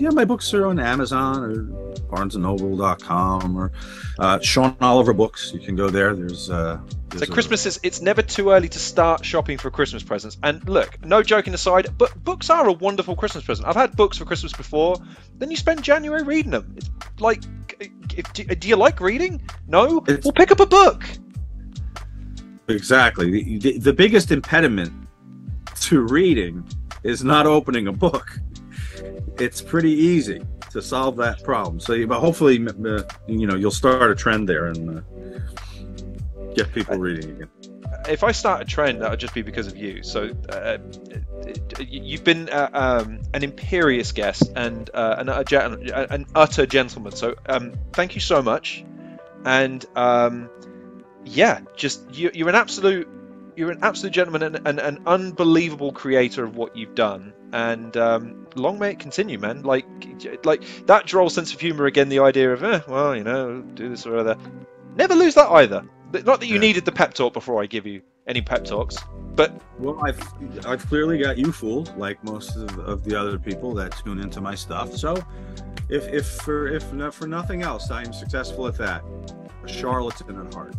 Yeah, my books are on Amazon or BarnesandNoble.com or Sean Oliver Books. You can go there. So Christmas it's never too early to start shopping for Christmas presents. And look, no joking aside, but books are a wonderful Christmas present. I've had books for Christmas before. Then you spend January reading them. It's like, do you like reading? No? Well, pick up a book. Exactly. The biggest impediment to reading is not opening a book. It's pretty easy to solve that problem. So, but hopefully, you'll start a trend there and get people reading again. If I start a trend, that would just be because of you. So you've been an imperious guest and an utter gentleman. So thank you so much. And yeah, just you're an absolute gentleman and an unbelievable creator of what you've done. And long may it continue, man. Like that droll sense of humor again. The idea of do this or other. Never lose that either. Not that you needed the pep talk before I give you any pep talks, but well, I've clearly got you fooled, like most of the other people that tune into my stuff. So, if for nothing else, I am successful at that. A charlatan at heart.